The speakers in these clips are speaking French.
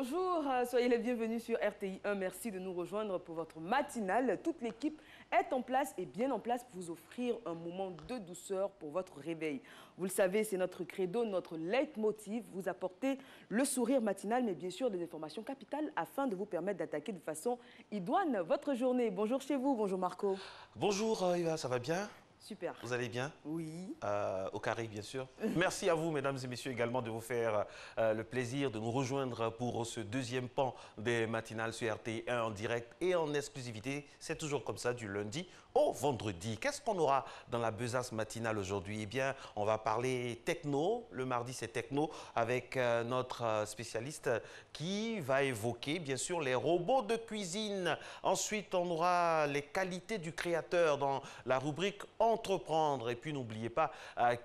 Bonjour, soyez les bienvenus sur RTI 1. Merci de nous rejoindre pour votre matinale. Toute l'équipe est en place et bien en place pour vous offrir un moment de douceur pour votre réveil. Vous le savez, c'est notre credo, notre leitmotiv, vous apporter le sourire matinal, mais bien sûr des informations capitales afin de vous permettre d'attaquer de façon idoine votre journée. Bonjour chez vous, bonjour Marco. Bonjour Eva, ça va bien? Super. Vous allez bien? Oui. Au carré, bien sûr. Merci à vous, mesdames et messieurs, également de vous faire le plaisir de nous rejoindre pour ce deuxième pan des matinales sur RT1 en direct et en exclusivité. C'est toujours comme ça, du lundi au vendredi. Qu'est-ce qu'on aura dans la besace matinale aujourd'hui? Eh bien, on va parler techno. Le mardi, c'est techno avec notre spécialiste qui va évoquer, bien sûr, les robots de cuisine. Ensuite, on aura les qualités du créateur dans la rubrique entreprendre. Et puis n'oubliez pas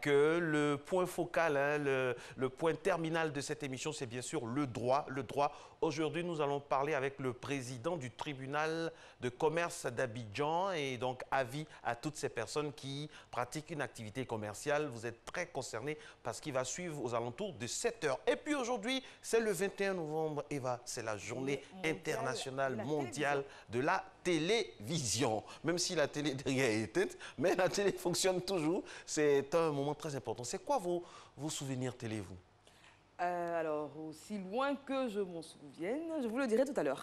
que le point focal, le point terminal de cette émission, c'est bien sûr le droit. Le droit. Aujourd'hui, nous allons parler avec le président du tribunal de commerce d'Abidjan et donc avis à toutes ces personnes qui pratiquent une activité commerciale. Vous êtes très concernés parce qu'il va suivre aux alentours de 7 heures. Et puis aujourd'hui, c'est le 21 novembre, Eva, c'est la journée internationale mondiale de la télévision. Même si la télé derrière est éteinte, mais la télé fonctionne toujours. C'est un moment très important. C'est quoi vos souvenirs télé, vous? Alors, aussi loin que je m'en souvienne, je vous le dirai tout à l'heure.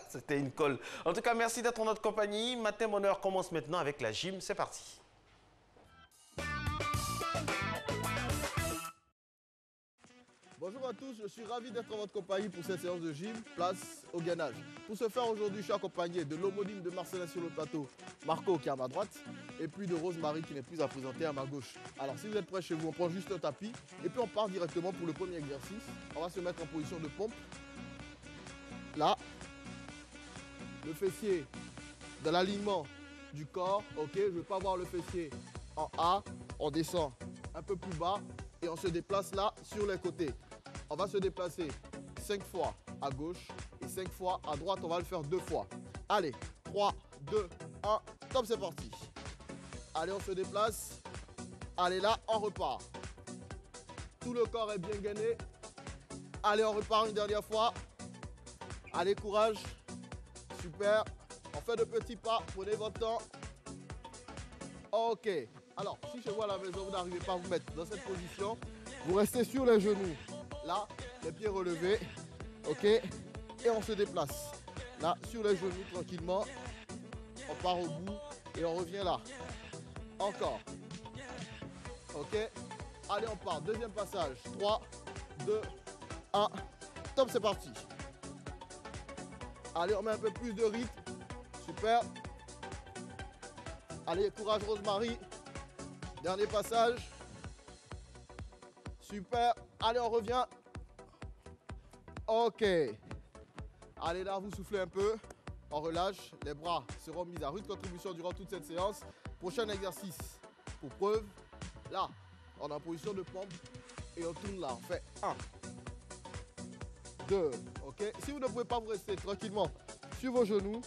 C'était une colle. En tout cas, merci d'être en notre compagnie. Matin Bonheur commence maintenant avec la gym. C'est parti. Bonjour à tous, je suis ravi d'être en votre compagnie pour cette séance de gym, place au gainage. Pour ce faire aujourd'hui, je suis accompagné de l'homonyme de Marcelin sur le plateau, Marco qui est à ma droite, et puis de Rosemary qui n'est plus à présenter à ma gauche. Alors si vous êtes prêts chez vous, on prend juste un tapis, et puis on part directement pour le premier exercice. On va se mettre en position de pompe. Là, le fessier dans l'alignement du corps, ok, je ne veux pas voir le fessier en A, on descend un peu plus bas, et on se déplace là sur les côtés. On va se déplacer 5 fois à gauche et 5 fois à droite. On va le faire 2 fois. Allez, 3, 2, 1, top, c'est parti. Allez, on se déplace. Allez, là, on repart. Tout le corps est bien gainé. Allez, on repart une dernière fois. Allez, courage. Super. On fait de petits pas. Prenez votre temps. Ok. Alors, si chez vous à la maison, vous n'arrivez pas à vous mettre dans cette position, vous restez sur les genoux. Là, les pieds relevés, ok, et on se déplace. Là, sur les genoux, tranquillement, on part au bout et on revient là. Encore, ok, allez, on part, deuxième passage, 3, 2, 1, top, c'est parti. Allez, on met un peu plus de rythme, super. Allez, courage Rosemary, dernier passage, super. Allez, on revient. Ok. Allez, là, vous soufflez un peu. On relâche. Les bras seront mis à rude contribution durant toute cette séance. Prochain exercice. Pour preuve, là, on est en position de pompe. Et on tourne là. On fait 1, 2. Ok. Si vous ne pouvez pas, vous restez tranquillement sur vos genoux.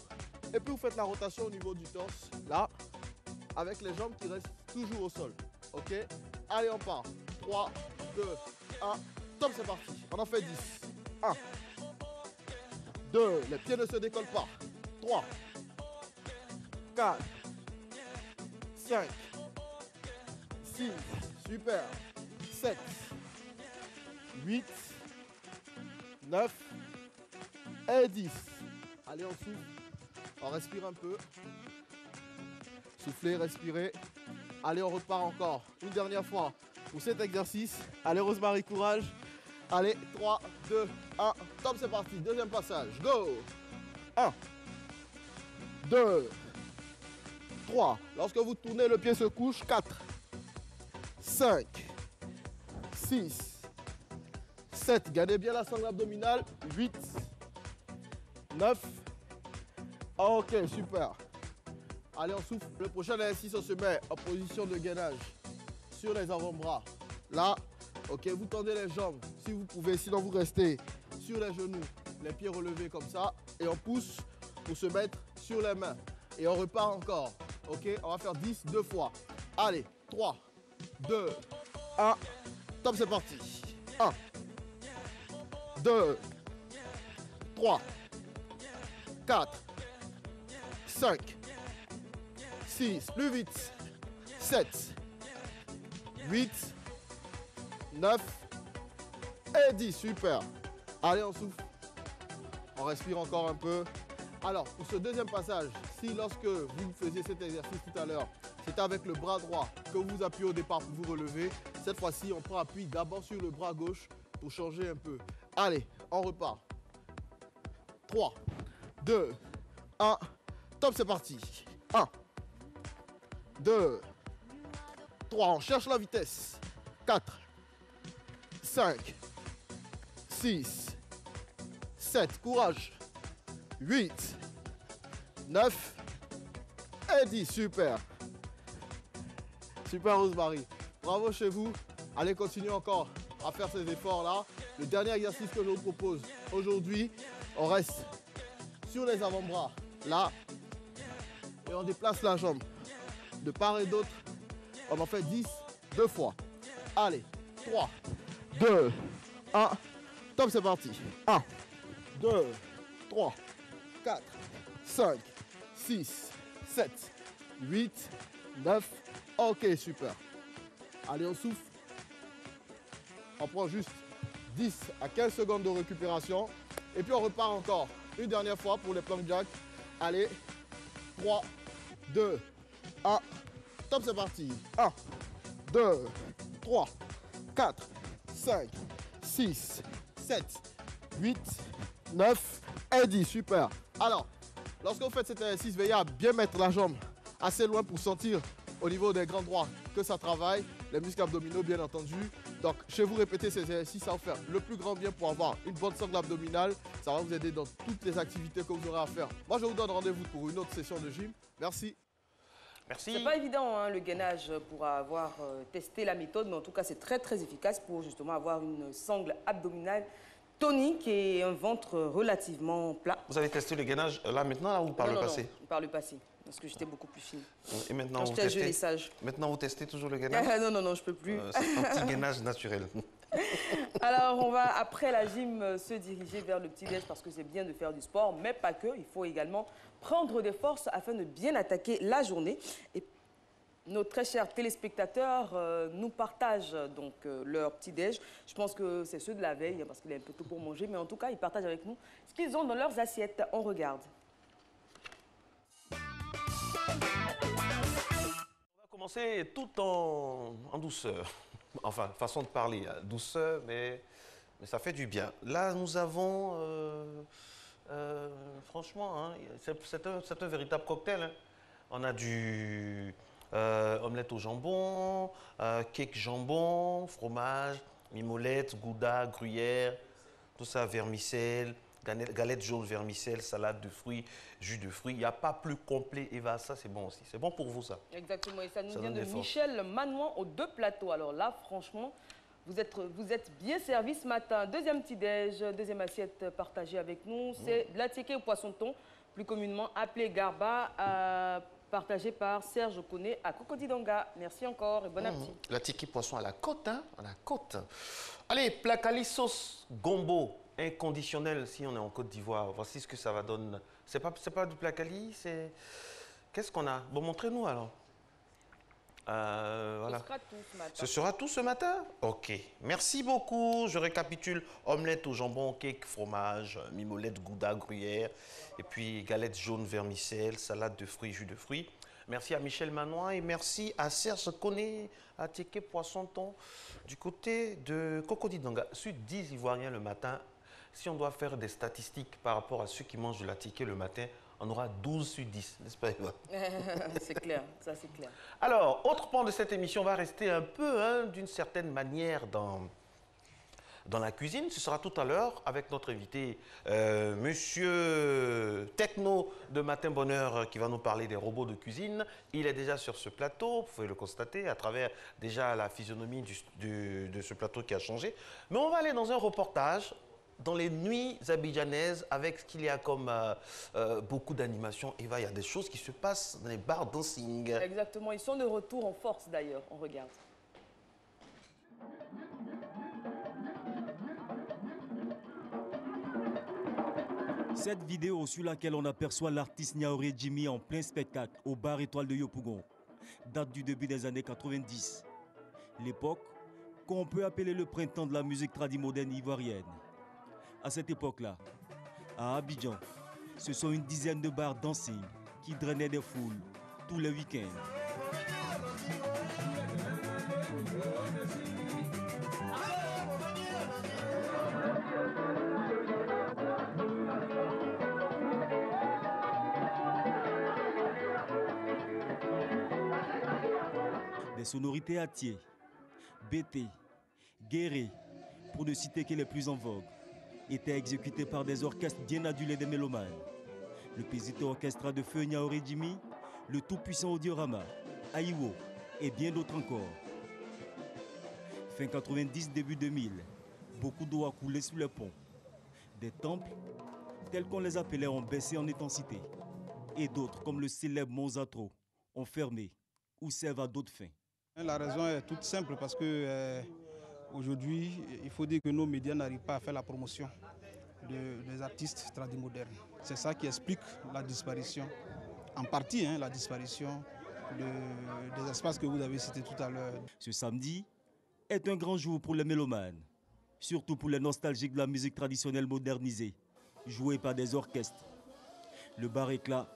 Et puis, vous faites la rotation au niveau du torse. Là, avec les jambes qui restent toujours au sol. Ok. Allez, on part. 3, 2, 1, top, c'est parti. On en fait 10. 1, 2, les pieds ne se décollent pas. 3, 4, 5, 6, super. 7, 8, 9 et 10. Allez, on souffle. On respire un peu. Soufflez, respirez. Allez, on repart encore. Une dernière fois pour cet exercice. Allez, Rosemary, courage. Allez, 3, 2, 1, top, c'est parti. Deuxième passage, go. 1, 2, 3. Lorsque vous tournez, le pied se couche. 4, 5, 6, 7. Gardez bien la sangle abdominale. 8, 9. Ok, super. Allez, on souffle. Le prochain exercice, on se met en position de gainage sur les avant-bras. Là, ok, vous tendez les jambes si vous pouvez, sinon vous restez sur les genoux, les pieds relevés comme ça. Et on pousse pour se mettre sur les mains. Et on repart encore. Ok, on va faire 10 deux fois. Allez, 3, 2, 1. Top, c'est parti. 1, 2, 3, 4, 5, 6, plus vite, 7, 8, 9 et 10. Super. Allez, on souffle. On respire encore un peu. Alors, pour ce deuxième passage, si lorsque vous faisiez cet exercice tout à l'heure, c'était avec le bras droit que vous appuyez au départ pour vous relever, cette fois-ci, on prend appui d'abord sur le bras gauche pour changer un peu. Allez, on repart. 3, 2, 1, top, c'est parti. 1, 2, 3, on cherche la vitesse. 4, 5, 6, 7, courage. 8, 9 et 10, super. Super Rosemary. Bravo chez vous. Allez, continuez encore à faire ces efforts-là. Le dernier exercice que je vous propose aujourd'hui, on reste sur les avant-bras, là, et on déplace la jambe de part et d'autre. On en fait 10, 2 fois. Allez, 3, 2, 1, top, c'est parti. 1, 2, 3, 4, 5, 6, 7, 8, 9. Ok, super. Allez, on souffle. On prend juste 10 à 15 secondes de récupération. Et puis on repart encore une dernière fois pour les plank jacks. Allez, 3, 2, 1. Top, c'est parti. 1, 2, 3, 4, 5, 6, 7, 8, 9 et 10. Super. Alors, lorsque vous faites cet exercice, veillez à bien mettre la jambe assez loin pour sentir au niveau des grands droits que ça travaille, les muscles abdominaux bien entendu. Donc chez vous, répétez ces exercices, ça va vous faire le plus grand bien pour avoir une bonne sangle abdominale. Ça va vous aider dans toutes les activités que vous aurez à faire. Moi, je vous donne rendez-vous pour une autre session de gym. Merci. Merci. C'est pas évident, hein, le gainage, pour avoir testé la méthode, mais en tout cas, c'est très, très efficace pour justement avoir une sangle abdominale tonique et un ventre relativement plat. Vous avez testé le gainage là maintenant ou par le passé? Non, par le passé, parce que j'étais beaucoup plus fine. Et maintenant, quand vous j'étais jeune et testez, sage. maintenant, vous testez toujours le gainage? Non, je peux plus. C'est un petit gainage naturel. Alors, on va, après la gym, se diriger vers le petit-déj parce que c'est bien de faire du sport, mais pas que. Il faut également prendre des forces afin de bien attaquer la journée. Et nos très chers téléspectateurs nous partagent donc leur petit-déj. Je pense que c'est ceux de la veille, parce qu'il est un peu tôt pour manger, mais en tout cas, ils partagent avec nous ce qu'ils ont dans leurs assiettes. On regarde. On va commencer tout en douceur. Enfin, façon de parler, hein. Douceur, mais ça fait du bien. Là, nous avons, franchement, hein, c'est un véritable cocktail. Hein. On a du omelette au jambon, cake jambon, fromage, mimolette, gouda, gruyère, tout ça, vermicelle, galette jaune, vermicelle, salade de fruits, jus de fruits. Il n'y a pas plus complet, Eva. Ça, c'est bon aussi. C'est bon pour vous, ça. Exactement. Et ça nous Ça vient donne de des Michel Manouan aux 2 plateaux. Alors là, franchement, vous êtes bien servi ce matin. Deuxième petit-déj, deuxième assiette partagée avec nous. C'est de la tické au poisson-thon, plus communément appelé garba, partagé par Serge Koné à Cocodidanga. Merci encore et bon appétit. La tické poisson à la côte, hein, à la côte. Allez, placali sauce gombo inconditionnel si on est en Côte d'Ivoire. Voici ce que ça va donner. C'est pas du placali, c'est... Qu'est-ce qu'on a? Bon, montrez-nous alors. Voilà. Ce sera tout ce matin. Ce sera tout ce matin? Ok. Merci beaucoup. Je récapitule. Omelette au jambon, cake, fromage, mimolette, gouda, gruyère. Et puis galette jaune, vermicelle, salade de fruits, jus de fruits. Merci à Michel Manois et merci à Serge Koné, à tické poisson-thon, du côté de Cocodidanga. Sud 10 Ivoiriens le matin. Si on doit faire des statistiques par rapport à ceux qui mangent de la tické le matin, on aura 12 sur 10, n'est-ce pas, Eva? C'est clair, ça c'est clair. Alors, autre pan de cette émission, on va rester un peu, hein, d'une certaine manière, dans la cuisine. Ce sera tout à l'heure avec notre invité, Monsieur Techno de Matin Bonheur, qui va nous parler des robots de cuisine. Il est déjà sur ce plateau, vous pouvez le constater à travers déjà la physionomie de ce plateau qui a changé. Mais on va aller dans un reportage dans les nuits abidjanaises avec ce qu'il y a comme beaucoup d'animations. Eva, il y a des choses qui se passent dans les bars dancing. Exactement, ils sont de retour en force d'ailleurs. On regarde. Cette vidéo sur laquelle on aperçoit l'artiste Niaouré Jimmy en plein spectacle au bar Étoile de Yopougon date du début des années 90. L'époque qu'on peut appeler le printemps de la musique tradimoderne ivoirienne. À cette époque-là, à Abidjan, ce sont une dizaine de bars dancing qui drainaient des foules tous les week-ends. Des sonorités Atié, Bété, Guéré, pour ne citer que les plus en vogue, étaient exécutées par des orchestres bien adulés des mélomanes. Le Pesito Orchestra de Feu Niaouré Jimmy, le tout-puissant Audiorama, Aïwo et bien d'autres encore. Fin 90, début 2000, beaucoup d'eau a coulé sous les ponts. Des temples, tels qu'on les appelait, ont baissé en intensité. Et d'autres, comme le célèbre Mont Zatro, ont fermé ou servent à d'autres fins. La raison est toute simple parce que aujourd'hui, il faut dire que nos médias n'arrivent pas à faire la promotion des artistes tradimodernes. C'est ça qui explique la disparition, en partie la disparition des espaces que vous avez cités tout à l'heure. Ce samedi est un grand jour pour les mélomanes, surtout pour les nostalgiques de la musique traditionnelle modernisée, jouée par des orchestres. Le bar Éclat,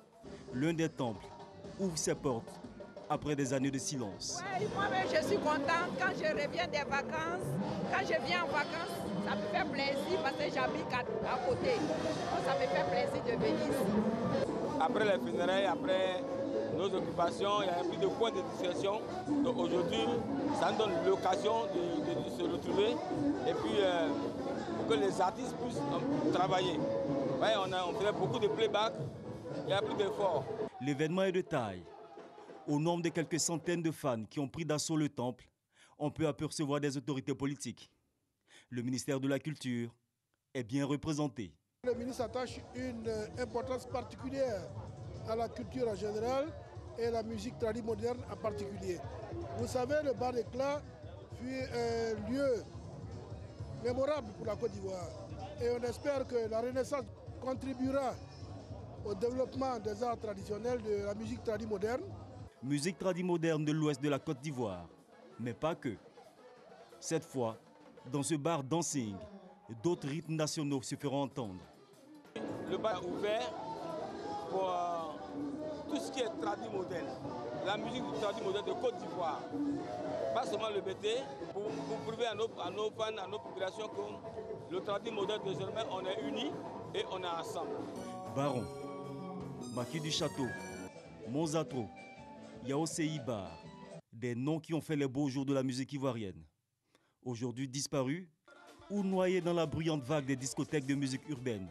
l'un des temples, ouvre ses portes après des années de silence. Ouais, moi-même, je suis contente quand je reviens des vacances. Quand je viens en vacances, ça me fait plaisir parce que j'habite à côté. Donc, ça me fait plaisir de venir ici. Après les funérailles, après nos occupations, il y a plus de points de discussion. Donc aujourd'hui, ça nous donne l'occasion de se retrouver et puis pour que les artistes puissent travailler. Ouais, on fait beaucoup de playback, il y a plus d'efforts. L'événement est de taille. Au nombre de quelques centaines de fans qui ont pris d'assaut le temple, on peut apercevoir des autorités politiques. Le ministère de la Culture est bien représenté. Le ministre attache une importance particulière à la culture en général et à la musique traditionnelle moderne en particulier. Vous savez, le bar d'Éclat fut un lieu mémorable pour la Côte d'Ivoire. Et on espère que la Renaissance contribuera au développement des arts traditionnels de la musique traditionnelle moderne. Musique tradimoderne de l'ouest de la Côte d'Ivoire, mais pas que. Cette fois, dans ce bar dancing, d'autres rythmes nationaux se feront entendre. Le bar est ouvert pour tout ce qui est tradimoderne, la musique tradimoderne de Côte d'Ivoire. Pas seulement le BT, pour prouver à nos fans, à nos populations que le tradimoderne désormais, on est unis et on est ensemble. Baron, Maquis du Château, Mont Zatro, Yaosei Bar, des noms qui ont fait les beaux jours de la musique ivoirienne. Aujourd'hui disparus ou noyés dans la bruyante vague des discothèques de musique urbaine.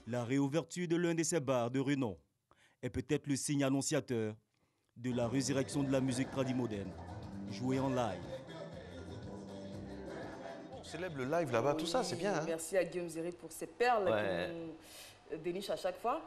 La réouverture de l'un de ces bars de renom est peut-être le signe annonciateur de la résurrection de la musique tradimoderne, jouée en live. On célèbre le live là-bas, tout ça, c'est bien. Hein? Merci à Guillaume Zéry pour ces perles qu'on déniche à chaque fois.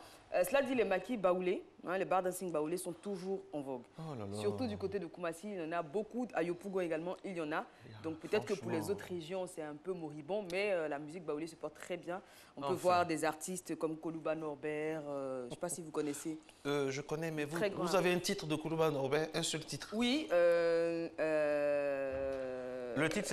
Cela dit, les maquis baoulés, les bars dancing baoulés sont toujours en vogue. Oh là là. Surtout du côté de Koumassi, il y en a beaucoup. À Yopougon également, il y en a. Donc peut-être que pour les autres régions, c'est un peu moribond, mais la musique baoulée se porte très bien. On peut voir des artistes comme Koulouba Norbert, je ne sais pas si vous connaissez. Je connais, mais vous avez un titre de Koulouba Norbert, un seul titre. Oui. Le titre,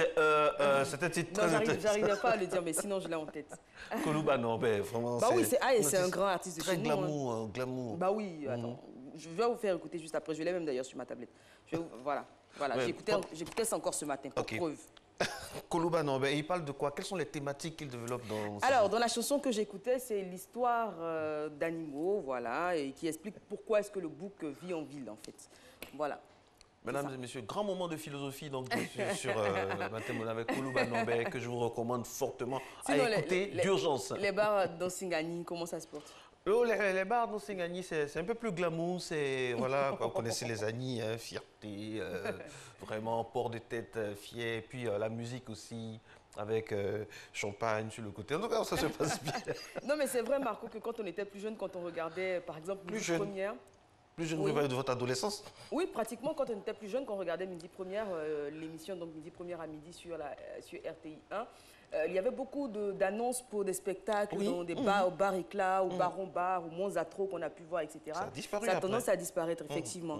c'est un titre très intéressant. J'arrivais pas à le dire, mais sinon je l'ai en tête. Koulouba Norbert, vraiment. Bah oui, c'est un grand artiste de chez nous. Très glamour, glamour. Bah oui, attends. Je vais vous faire écouter juste après. Je l'ai même d'ailleurs sur ma tablette. Voilà. Ouais, J'écoutais ça encore ce matin, pour preuve. Koulouba Norbert, il parle de quoi? Quelles sont les thématiques qu'il développe dans Alors, dans la chanson que j'écoutais, c'est l'histoire d'animaux, voilà, et qui explique pourquoi est-ce que le bouc vit en ville, en fait. Voilà. Mesdames et messieurs, grand moment de philosophie donc, sur Matin avec Koulouba Norbert que je vous recommande fortement à écouter d'urgence. Les bars d'Ossingani, comment ça se porte? Les bars d'Ossingani, c'est un peu plus glamour. Voilà, vous connaissez les Agnis, hein, fierté, vraiment port de tête, fier. Puis la musique aussi, avec champagne sur le côté. En tout cas, ça se passe bien. Non, mais c'est vrai, Marco, que quand on était plus jeune, quand on regardait, par exemple, Musique Première, Plus jeune Oui. de votre adolescence? Oui, pratiquement quand on était plus jeune, quand on regardait Midi Première, l'émission donc Midi Première à midi sur RTI 1, il y avait beaucoup d'annonces pour des spectacles Oui. dans des bars, au bar Éclat, au Baron Bar, au Monzatro qu'on a pu voir, etc. Ça a disparu Ça a après. tendance à disparaître, effectivement.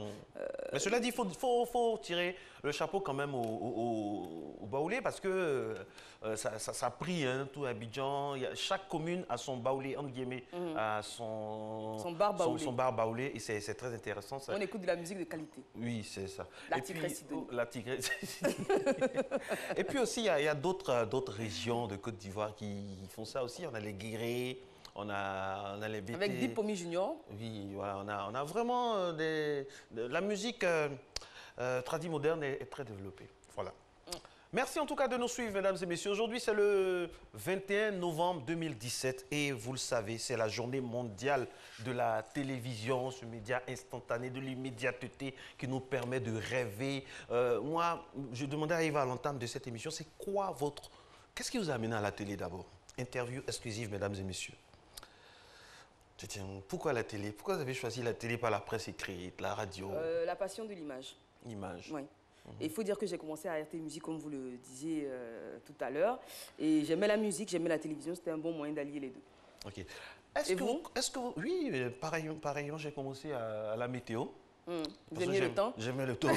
Mais cela dit, il faut tirer le chapeau quand même au baoulé parce que ça a pris tout Abidjan. Chaque commune a son baoulé, entre guillemets, a son bar baoulé. Son bar baoulé et c'est très intéressant. Ça. On écoute de la musique de qualité. Oui, c'est ça. La Tigresse Sidonie. La Tigresse. Et puis aussi, il y a d'autres régions de Côte d'Ivoire qui font ça aussi. On a les Guérés, on a les BT. Avec Dip Pomi Junior. Oui, voilà, on a vraiment la musique tradie moderne est très développée. Voilà. Merci en tout cas de nous suivre, mesdames et messieurs. Aujourd'hui, c'est le 21 novembre 2017 et vous le savez, c'est la journée mondiale de la télévision, ce média instantané, de l'immédiateté qui nous permet de rêver. Moi, je demandais à Eva à l'entame de cette émission, c'est quoi votre... Qu'est-ce qui vous a amené à la télé d'abord? Interview exclusive, mesdames et messieurs. Tiens, pourquoi la télé? Pourquoi vous avez choisi la télé par la presse écrite, la radio? La passion de l'image. L'image. Oui. Et il faut dire que j'ai commencé à RT Musique, comme vous le disiez tout à l'heure. Et j'aimais la musique, j'aimais la télévision. C'était un bon moyen d'allier les deux. Ok. Oui, pareillement, j'ai commencé à la météo. Vous aimiez le temps? J'aimais le temps.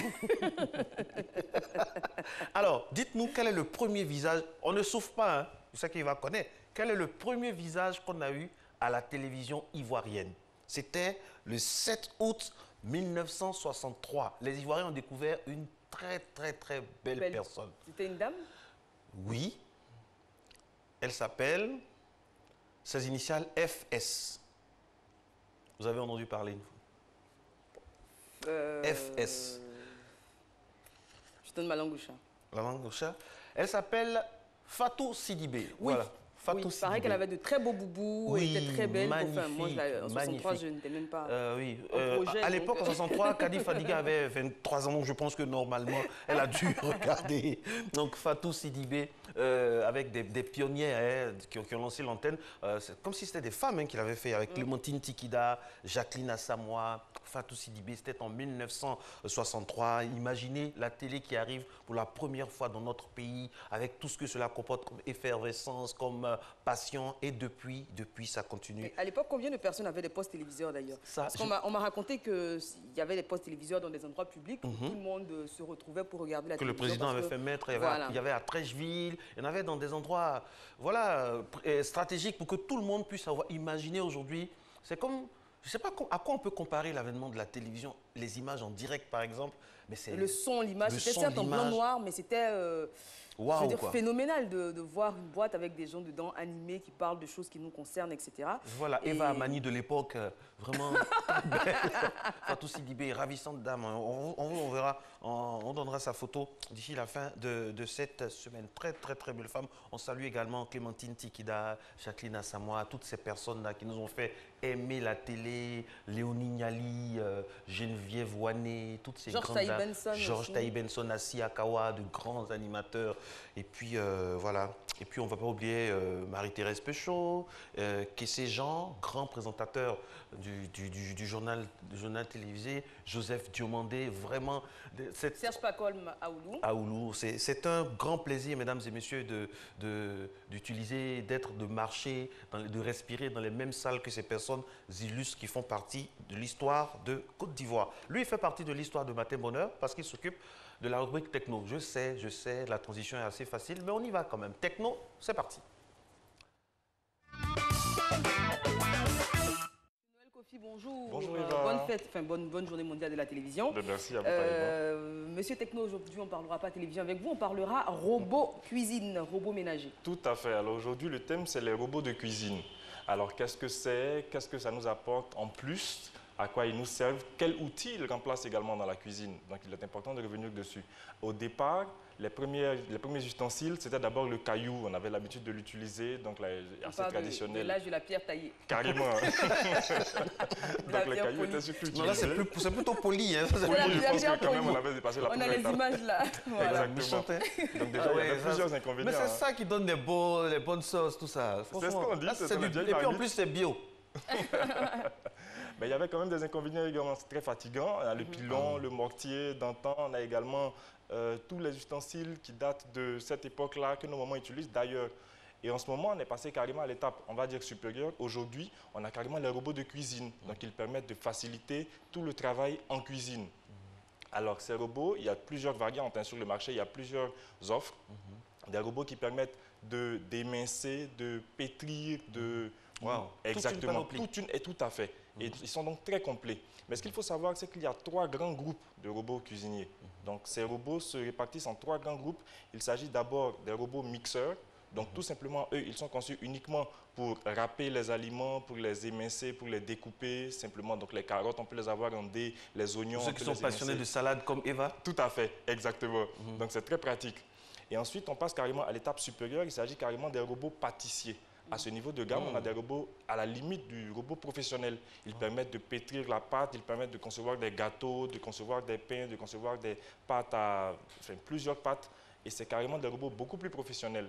Alors, dites-nous, quel est le premier visage? On ne souffre pas, hein, c'est ça qu'il va connaître. Quel est le premier visage qu'on a eu à la télévision ivoirienne? C'était le 7 août 1963. Les Ivoiriens ont découvert une très belle personne. C'était une dame? Oui. Elle s'appelle, ses initiales FS. Vous avez entendu parler une fois? FS. Je donne ma langue au chat. La langue au chat. Elle s'appelle Fatou Sidibé. Oui. Voilà. Fatou Il paraît qu'elle avait de très beaux boubous, oui, elle était très belle. Magnifique, enfin, moi, en 63, je n'étais même pas oui. projet. À l'époque, en 63, Kadi Fadiga avait 23 ans, donc je pense que normalement, elle a dû regarder. Donc Fatou Sidibé, avec des pionniers qui ont lancé l'antenne, comme si c'était des femmes qui l'avaient fait, avec Clémentine Tikida, Jacqueline Assamoah, Fatou Sidibé, c'était en 1963. Imaginez la télé qui arrive pour la première fois dans notre pays, avec tout ce que cela comporte comme effervescence, comme passion, et depuis ça continue. Et à l'époque, combien de personnes avaient des postes téléviseurs d'ailleurs? Parce qu'on m'a raconté qu'il y avait des postes téléviseurs dans des endroits publics où tout le monde se retrouvait pour regarder la télévision. Que le président avait fait mettre, il y avait à Trècheville, il y en avait dans des endroits stratégiques pour que tout le monde puisse imaginer aujourd'hui. C'est comme, je ne sais pas à quoi on peut comparer l'avènement de la télévision, les images en direct par exemple. Mais le son, l'image, c'était certes en blanc-noir, mais c'était phénoménal de voir une boîte avec des gens dedans animés qui parlent de choses qui nous concernent, etc. Voilà, Eva Amani de l'époque, vraiment belle. Fatou Sidibé, ravissante dame. On verra, on donnera sa photo d'ici la fin de cette semaine. Très belle femme. On salue également Clémentine Tikida, Jacqueline Assamoah, toutes ces personnes-là qui nous ont fait aimer la télé, Léonie Niali, Geneviève Ouané, toutes ces grandes-là. Georges Taï Benson, Assi Akawa, de grands animateurs. Et puis, voilà. Et puis, on ne va pas oublier Marie-Thérèse Péchaud, Kessé Jean, grand présentateur du journal télévisé, Joseph Diomandé, vraiment... Serge Pacolme, Aoulou. Aoulou, c'est un grand plaisir, mesdames et messieurs, d'utiliser, de marcher, de respirer dans les mêmes salles que ces personnes illustres qui font partie de l'histoire de Côte d'Ivoire. Lui, il fait partie de l'histoire de Matin Bonheur parce qu'il s'occupe de la rubrique techno. Je sais, la transition est assez facile, mais on y va quand même. Techno, c'est parti. Noël Kofi, bonjour. Bonjour Eva. Bonne fête, bonne journée mondiale de la télévision. Merci à vous. Monsieur Techno, aujourd'hui, on ne parlera pas télévision avec vous, on parlera robot cuisine, robot ménager. Tout à fait. Alors aujourd'hui, le thème, c'est les robots de cuisine. Alors qu'est-ce que c'est? Qu'est-ce que ça nous apporte en plus? À quoi ils nous servent? Quels outils ils remplacent également dans la cuisine? Donc il est important de revenir dessus. Au départ, les premiers ustensiles, c'était d'abord le caillou. On avait l'habitude de l'utiliser, donc assez traditionnel. De l'âge de la pierre taillée. Carrément. Donc les cailloux étaient surtout utilisés. Non, là, c'est plutôt poli. Hein. Je pense que quand même, on avait dépassé la première étape. On a les images là. Voilà. Exactement. Donc déjà, il y avait plusieurs inconvénients. Mais c'est ça qui donne les bonnes sauces, tout ça. C'est ce qu'on dit. Et puis en plus, c'est bio. Mais il y avait quand même des inconvénients également, c'est très fatigant. On a le pilon, le mortier d'antan, on a également tous les ustensiles qui datent de cette époque-là que nos mamans utilisent d'ailleurs. Et en ce moment, on est passé carrément à l'étape, on va dire, supérieure. Aujourd'hui, on a carrément les robots de cuisine. Donc, ils permettent de faciliter tout le travail en cuisine. Alors, ces robots, il y a plusieurs variantes sur le marché, il y a plusieurs offres. Des robots qui permettent d'émincer, de pétrir, de... Wow. Exactement, et tout à fait. Et ils sont donc très complets. Mais ce qu'il faut savoir, c'est qu'il y a 3 grands groupes de robots cuisiniers. Donc, ces robots se répartissent en 3 grands groupes. Il s'agit d'abord des robots mixeurs. Donc, tout simplement, eux, ils sont conçus uniquement pour râper les aliments, pour les émincer, pour les découper. Simplement, donc les carottes, on peut les avoir en dés, les oignons. Pour ceux qui sont passionnés de salade comme Eva. Tout à fait, exactement. Donc, c'est très pratique. Et ensuite, on passe carrément à l'étape supérieure. Il s'agit carrément des robots pâtissiers. À ce niveau de gamme, on a des robots à la limite du robot professionnel. Ils permettent de pétrir la pâte, ils permettent de concevoir des gâteaux, de concevoir des pains, de concevoir des pâtes plusieurs pâtes. Et c'est carrément des robots beaucoup plus professionnels.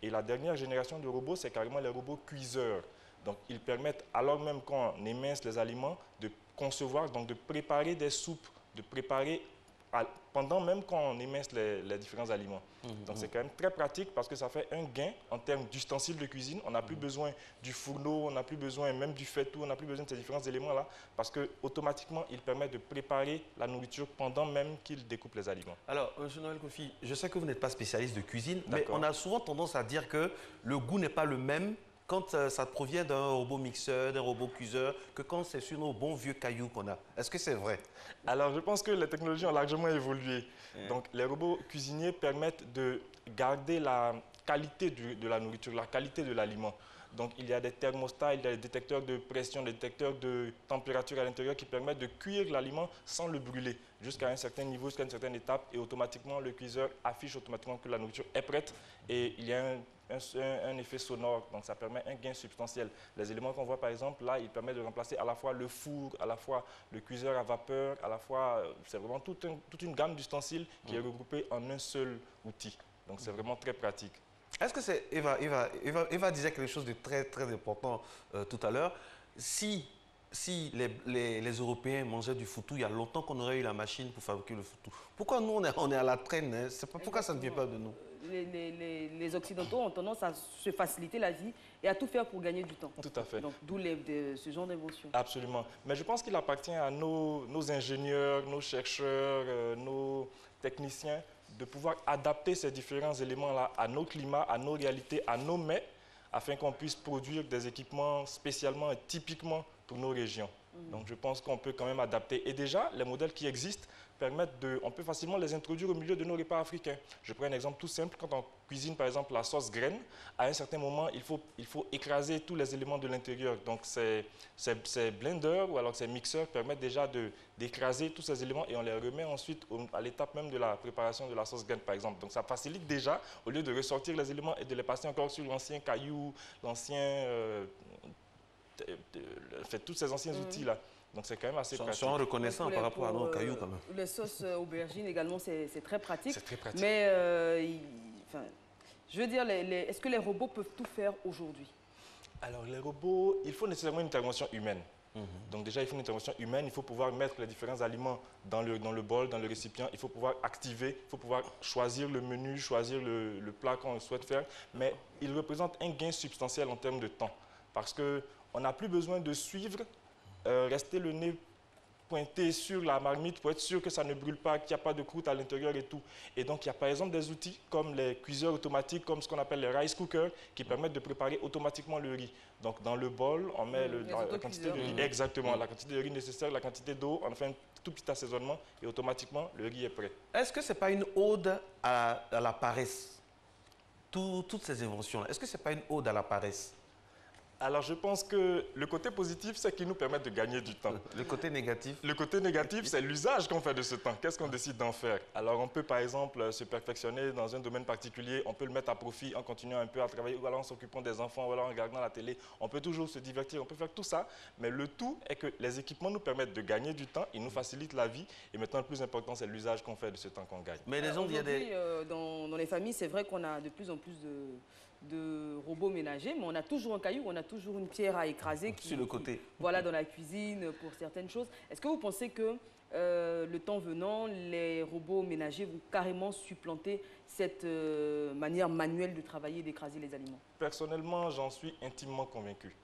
Et la dernière génération de robots, c'est carrément les robots cuiseurs. Donc, ils permettent, alors même qu'on émince les aliments, de concevoir, donc de préparer des soupes, de préparer pendant même qu'on émince les différents aliments. Donc, c'est quand même très pratique parce que ça fait un gain en termes d'ustensiles de cuisine. On n'a plus besoin du fourneau, on n'a plus besoin même du faitout, on n'a plus besoin de ces différents éléments-là parce qu'automatiquement, ils permettent de préparer la nourriture pendant même qu'ils découpent les aliments. Alors, M. Noël Kofi, je sais que vous n'êtes pas spécialiste de cuisine, mais on a souvent tendance à dire que le goût n'est pas le même quand ça provient d'un robot mixeur, d'un robot cuiseur, que quand c'est sur nos bons vieux cailloux qu'on a. Est-ce que c'est vrai? Alors, je pense que les technologies ont largement évolué. Donc, les robots cuisiniers permettent de garder la qualité de la nourriture, la qualité de l'aliment. Donc, il y a des thermostats, il y a des détecteurs de pression, des détecteurs de température à l'intérieur qui permettent de cuire l'aliment sans le brûler jusqu'à un certain niveau, jusqu'à une certaine étape. Et automatiquement, le cuiseur affiche automatiquement que la nourriture est prête. Et il y a un effet sonore, donc ça permet un gain substantiel. Les éléments qu'on voit par exemple, là, ils permettent de remplacer à la fois le four, à la fois le cuiseur à vapeur, à la fois, c'est vraiment toute une gamme d'ustensiles qui est regroupée en un seul outil. Donc c'est vraiment très pratique. Est-ce que c'est... Eva disait quelque chose de très, très important tout à l'heure. Si les Européens mangeaient du foutou, il y a longtemps qu'on aurait eu la machine pour fabriquer le foutou. Pourquoi nous, on est à la traîne, hein? Pourquoi ça ne vient pas de nous? Les Occidentaux ont tendance à se faciliter la vie et à tout faire pour gagner du temps. Tout à fait. Donc, d'où ce genre d'émotion. Absolument. Mais je pense qu'il appartient à nos ingénieurs, nos chercheurs, nos techniciens de pouvoir adapter ces différents éléments-là à nos climats, à nos réalités, à nos mets, afin qu'on puisse produire des équipements spécialement et typiquement pour nos régions. Donc je pense qu'on peut quand même adapter. Et déjà, les modèles qui existent permettent on peut facilement les introduire au milieu de nos repas africains. Je prends un exemple tout simple. Quand on cuisine par exemple la sauce graine, à un certain moment, il faut écraser tous les éléments de l'intérieur. Donc ces blenders ou alors ces mixeurs permettent déjà d'écraser tous ces éléments et on les remet ensuite à l'étape même de la préparation de la sauce graine par exemple. Donc ça facilite déjà, au lieu de ressortir les éléments et de les passer encore sur l'ancien caillou, l'ancien... tous ces anciens outils-là. Donc, c'est quand même assez pratique. Sont reconnaissants par rapport à nos cailloux, quand même. Les sauces aubergines également, c'est très pratique. C'est très pratique. Mais, je veux dire, est-ce que les robots peuvent tout faire aujourd'hui? Alors, les robots, il faut nécessairement une intervention humaine. Donc, déjà, il faut une intervention humaine. Il faut pouvoir mettre les différents aliments dans le bol, dans le récipient. Il faut pouvoir activer, il faut pouvoir choisir le menu, choisir le plat qu'on souhaite faire. Mais il représente un gain substantiel en termes de temps. Parce qu'on n'a plus besoin de suivre, rester le nez pointé sur la marmite pour être sûr que ça ne brûle pas, qu'il n'y a pas de croûte à l'intérieur et tout. Et donc, il y a par exemple des outils comme les cuiseurs automatiques, comme ce qu'on appelle les rice cookers, qui permettent de préparer automatiquement le riz. Donc, dans le bol, on met la quantité de riz. Exactement, la quantité de riz nécessaire, la quantité d'eau, on fait un tout petit assaisonnement et automatiquement, le riz est prêt. Est-ce que ce n'est pas une ode à la paresse? Toutes ces inventions-là, est-ce que ce n'est pas une ode à la paresse? Alors, je pense que le côté positif, c'est qu'il nous permet de gagner du temps. Le côté négatif? Le côté négatif, c'est l'usage qu'on fait de ce temps. Qu'est-ce qu'on décide d'en faire? Alors, on peut, par exemple, se perfectionner dans un domaine particulier. On peut le mettre à profit en continuant un peu à travailler, ou alors en s'occupant des enfants, ou alors en regardant la télé. On peut toujours se divertir, on peut faire tout ça. Mais le tout est que les équipements nous permettent de gagner du temps, ils nous facilitent la vie. Et maintenant, le plus important, c'est l'usage qu'on fait de ce temps qu'on gagne. Mais aujourd'hui, dans les familles, c'est vrai qu'on a de plus en plus de robots ménagers, mais on a toujours un caillou, on a toujours une pierre à écraser. Sur le côté. Voilà, dans la cuisine, pour certaines choses. Est-ce que vous pensez que le temps venant, les robots ménagers vont carrément supplanter cette manière manuelle de travailler et d'écraser les aliments? Personnellement, j'en suis intimement convaincu.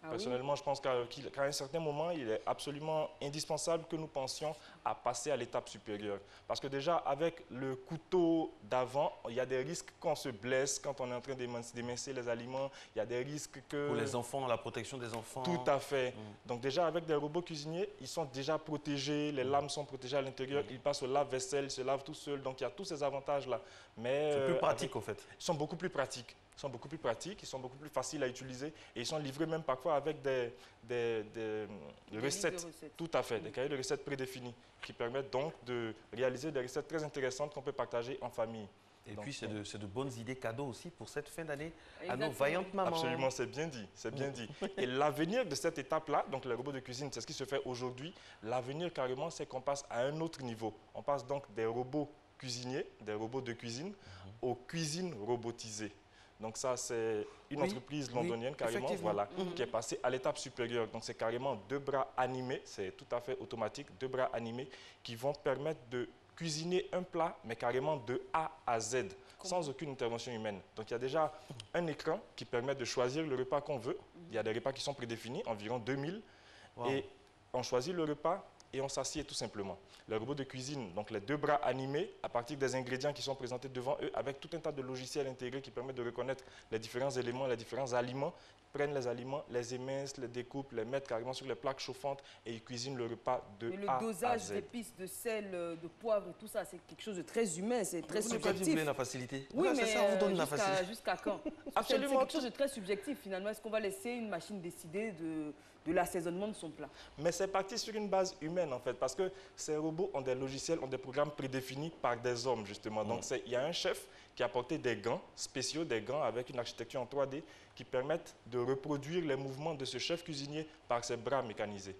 Ah Personnellement, je pense qu'à un certain moment, il est absolument indispensable que nous pensions à passer à l'étape supérieure. Parce que déjà, avec le couteau d'avant, il y a des risques qu'on se blesse quand on est en train d'émincer les aliments. Il y a des risques que... Pour les enfants, la protection des enfants. Tout à fait. Donc déjà, avec des robots cuisiniers, ils sont déjà protégés, les lames sont protégées à l'intérieur, ils passent au lave-vaisselle, ils se lavent tout seuls. Donc il y a tous ces avantages-là. Mais c'est plus pratique, au fait. Ils sont beaucoup plus pratiques. Ils sont beaucoup plus pratiques, ils sont beaucoup plus faciles à utiliser et ils sont livrés même parfois avec des recettes. Tout à fait, des cahiers de recettes prédéfinis qui permettent donc de réaliser des recettes très intéressantes qu'on peut partager en famille. Et donc, puis, c'est de bonnes idées cadeaux aussi pour cette fin d'année à Exactement. nos vaillantes mamans. Absolument, c'est bien dit, c'est bien dit. Et l'avenir de cette étape-là, donc les robots de cuisine, c'est ce qui se fait aujourd'hui. L'avenir carrément, c'est qu'on passe à un autre niveau. On passe donc des robots cuisiniers, des robots de cuisine, aux cuisines robotisées. Donc ça, c'est une entreprise londonienne carrément, voilà, qui est passée à l'étape supérieure. Donc c'est carrément 2 bras animés, c'est tout à fait automatique, 2 bras animés qui vont permettre de cuisiner un plat, mais carrément de A à Z, sans aucune intervention humaine. Donc il y a déjà un écran qui permet de choisir le repas qu'on veut. Il y a des repas qui sont prédéfinis, environ 2000. Wow. Et on choisit le repas et on s'assied tout simplement. Le robot de cuisine, donc les 2 bras animés, à partir des ingrédients qui sont présentés devant eux, avec tout un tas de logiciels intégrés qui permettent de reconnaître les différents éléments, les différents aliments, prennent les aliments, les émincent, les découpent, les mettent carrément sur les plaques chauffantes et ils cuisinent le repas de A à Z. Le dosage d'épices, de sel, de poivre et tout ça, c'est quelque chose de très humain, c'est très subjectif. Vous voulez la facilité? Oui, mais ça vous donne la facilité. Jusqu'à quand? Absolument. C'est quelque chose de très subjectif finalement. Est-ce qu'on va laisser une machine décider de l'assaisonnement de son plat? Mais c'est parti sur une base humaine en fait, parce que ces robots ont des logiciels, ont des programmes prédéfinis par des hommes justement. Donc il y a un chef qui a porté des gants spéciaux, des gants avec une architecture en 3D qui permettent de reproduire les mouvements de ce chef cuisinier par ses bras mécanisés.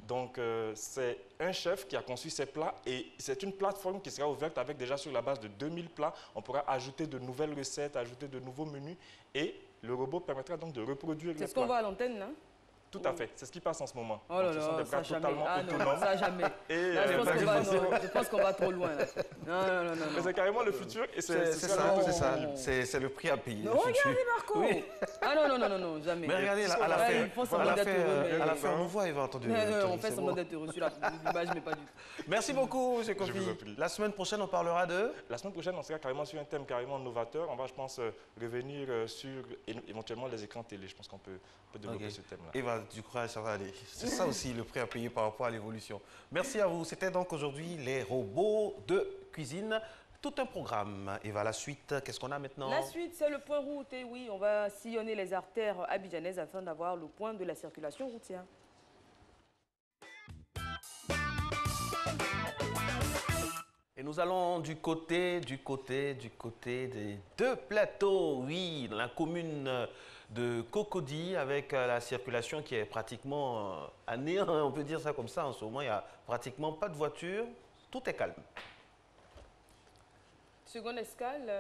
Donc c'est un chef qui a conçu ces plats et c'est une plateforme qui sera ouverte avec déjà sur la base de 2000 plats. On pourra ajouter de nouvelles recettes, ajouter de nouveaux menus et le robot permettra donc de reproduire les plats. C'est ce qu'on voit à l'antenne là? Tout à fait, c'est ce qui passe en ce moment. Oh là donc, ce sont là, des plats ça totalement jamais. autonomes. Non, ça jamais. Et là, je pense qu'on va trop loin. Là. Non. Mais c'est carrément le futur et c'est c'est le prix à payer. Non, regardez Marco. Oui. Ah non, jamais. Mais regardez, à la fin, on nous voit, il va entendre. On fait semblant d'être heureux sur l'image, mais pas du tout. Merci beaucoup, M. Kofi. La semaine prochaine, on parlera de... La semaine prochaine, on sera carrément sur un thème carrément novateur. On va, je pense, revenir sur éventuellement les écrans télé. Je pense qu'on peut développer ce thème-là. Et du courage, ça va aller. C'est ça aussi le prix à payer par rapport à l'évolution. Merci à vous. C'était donc aujourd'hui les robots de cuisine. Tout un programme. Et la suite, qu'est-ce qu'on a maintenant? La suite, c'est le point route. Et oui, on va sillonner les artères abidjanaises afin d'avoir le point de la circulation routière. Et nous allons du côté des 2 plateaux, oui, dans la commune de Cocody, avec la circulation qui est pratiquement à néant, on peut dire ça comme ça. En ce moment, il n'y a pratiquement pas de voiture, tout est calme. Seconde escale,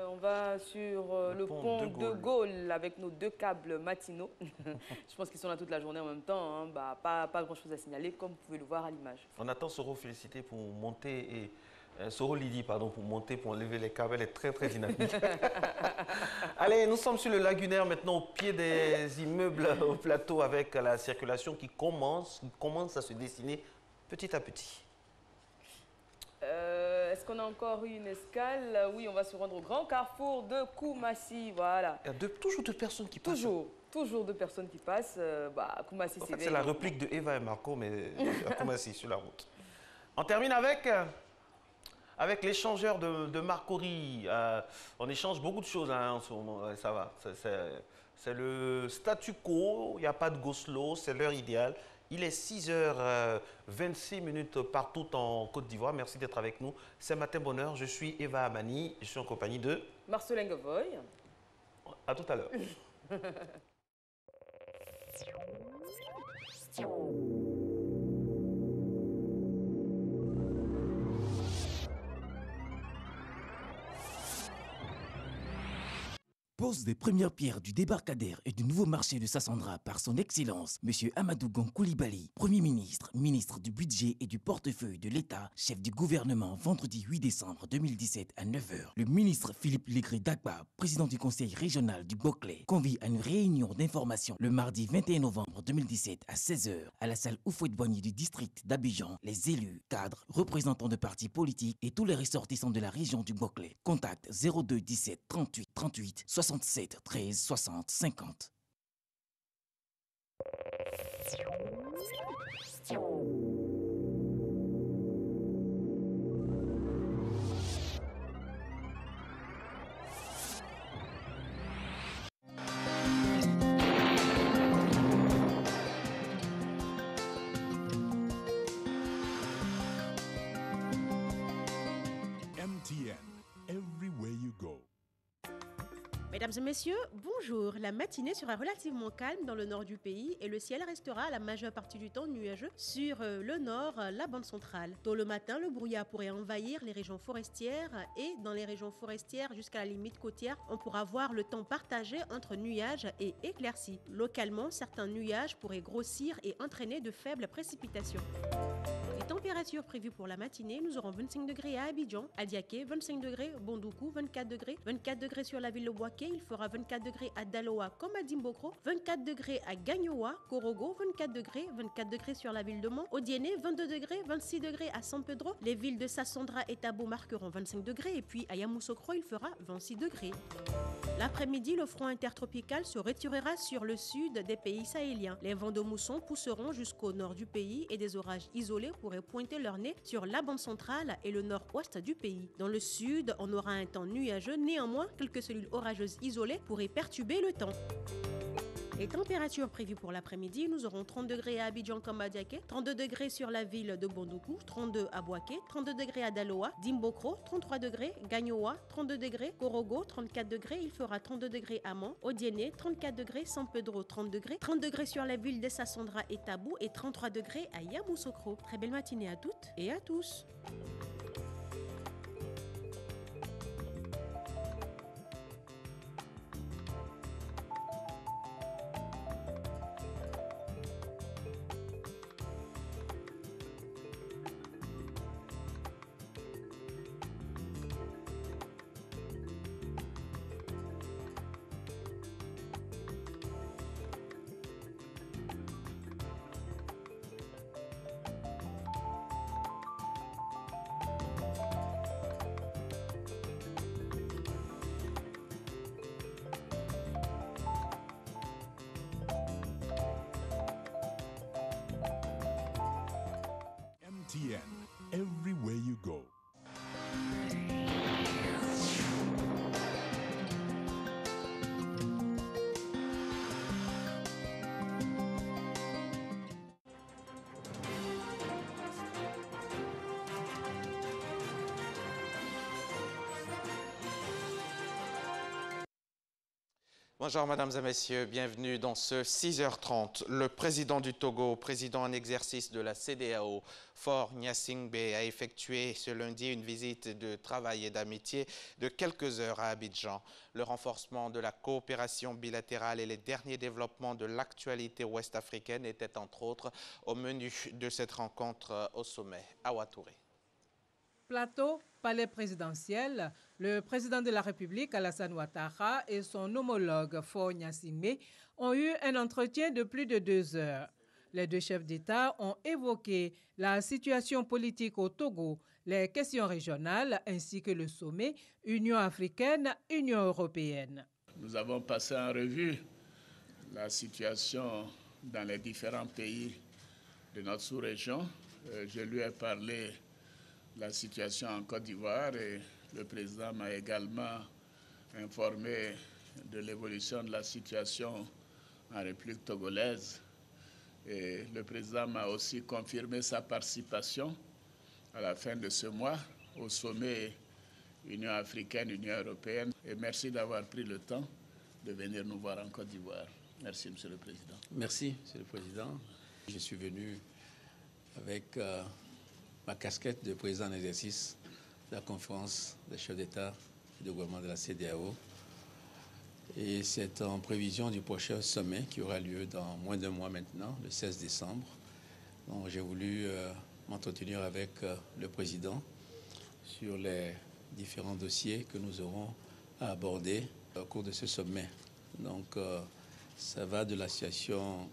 on va sur le pont de Gaulle avec nos 2 câbles matinaux. Je pense qu'ils sont là toute la journée en même temps. Hein. Pas grand-chose à signaler, comme vous pouvez le voir à l'image. On attend Soro Félicité pour monter et... Soro Lydie, pardon, pour monter, pour enlever les câbles, elle est très très dynamique. Allez, nous sommes sur le lagunaire maintenant, au pied des immeubles au plateau, avec la circulation qui commence à se dessiner petit à petit. Est-ce qu'on a encore eu une escale? Oui, on va se rendre au grand carrefour de Koumassi, voilà. Il y a toujours 2 personnes qui passent. Toujours 2 personnes qui passent. Koumassi, en fait, c'est la réplique de Eva et Marco, mais à Koumassi, sur la route. On termine avec l'échangeur de Marcory. On échange beaucoup de choses hein, en ce moment, ça va. C'est le statu quo, il n'y a pas de go-slow, c'est l'heure idéale. Il est 6h26 partout en Côte d'Ivoire. Merci d'être avec nous. C'est Matin Bonheur, je suis Eva Amani, je suis en compagnie de... Marcelin Gavoy. À tout à l'heure. Pose des premières pierres du débarcadère et du nouveau marché de Sassandra par son Excellence, M. Amadou Gon Coulibaly, Premier ministre, ministre du Budget et du Portefeuille de l'État, chef du gouvernement, vendredi 8 décembre 2017 à 9h. Le ministre Philippe Légré-Dagba, président du conseil régional du Boclé, convie à une réunion d'information le mardi 21 novembre 2017 à 16h à la salle Houphouët-Boigny du district d'Abidjan. Les élus, cadres, représentants de partis politiques et tous les ressortissants de la région du Boclé. Contact 02 17 38 38 67 13 60 50. MTN, everywhere you go. Mesdames et messieurs, bonjour. La matinée sera relativement calme dans le nord du pays et le ciel restera la majeure partie du temps nuageux sur le nord, la bande centrale. Tôt le matin, le brouillard pourrait envahir les régions forestières et dans les régions forestières jusqu'à la limite côtière, on pourra voir le temps partagé entre nuages et éclaircies. Localement, certains nuages pourraient grossir et entraîner de faibles précipitations. Les températures prévues pour la matinée, nous aurons 25 degrés à Abidjan, à Diaké, 25 degrés, Bondoukou, 24 degrés sur la ville de Boaké, il fera 24 degrés à Daloa comme à Dimbokro, 24 degrés à Gagnoa, Korogo, 24 degrés sur la ville de Mont, Odiéné, 22 degrés, 26 degrés à San Pedro, les villes de Sassandra et Tabo marqueront 25 degrés et puis à Yamoussoukro, il fera 26 degrés. L'après-midi, le front intertropical se retirera sur le sud des pays sahéliens. Les vents de mousson pousseront jusqu'au nord du pays et des orages isolés pourraient pointer leur nez sur la bande centrale et le nord-ouest du pays. Dans le sud, on aura un temps nuageux, néanmoins, quelques cellules orageuses isolées pourraient perturber le temps. Les températures prévues pour l'après-midi, nous aurons 30 degrés à Abidjan comme à Diaké, 32 degrés sur la ville de Bondoukou, 32 à Boaké, 32 degrés à Daloa, Dimbokro, 33 degrés, Gagnoa, 32 degrés, Korogo, 34 degrés, il fera 32 degrés à Mont, Odiéné, 34 degrés, San Pedro, 30 degrés sur la ville de Sassandra et Tabou et 33 degrés à Yamoussoukro. Très belle matinée à toutes et à tous. MTN, everywhere you go. Bonjour mesdames et messieurs, bienvenue dans ce 6h30. Le président du Togo, président en exercice de la CEDEAO, Faure Gnassingbé, a effectué ce lundi une visite de travail et d'amitié de quelques heures à Abidjan. Le renforcement de la coopération bilatérale et les derniers développements de l'actualité ouest-africaine étaient entre autres au menu de cette rencontre au sommet. Awa Touré. Plateau, palais présidentiel, le président de la République, Alassane Ouattara, et son homologue, Faure Gnassingbé, ont eu un entretien de plus de 2 heures. Les deux chefs d'État ont évoqué la situation politique au Togo, les questions régionales, ainsi que le sommet Union africaine-Union européenne. Nous avons passé en revue la situation dans les différents pays de notre sous-région. Je lui ai parlé de la situation en Côte d'Ivoire et le président m'a également informé de l'évolution de la situation en République togolaise. Et le président m'a aussi confirmé sa participation à la fin de ce mois au sommet Union africaine-Union européenne. Et merci d'avoir pris le temps de venir nous voir en Côte d'Ivoire. Merci, Monsieur le Président. Merci, Monsieur le Président. Je suis venu avec ma casquette de président en exercice de la conférence des chefs d'État et de gouvernement de la CEDEAO. Et c'est en prévision du prochain sommet qui aura lieu dans moins d'un mois maintenant, le 16 décembre. Donc j'ai voulu m'entretenir avec le président sur les différents dossiers que nous aurons à aborder au cours de ce sommet. Donc ça va de la situation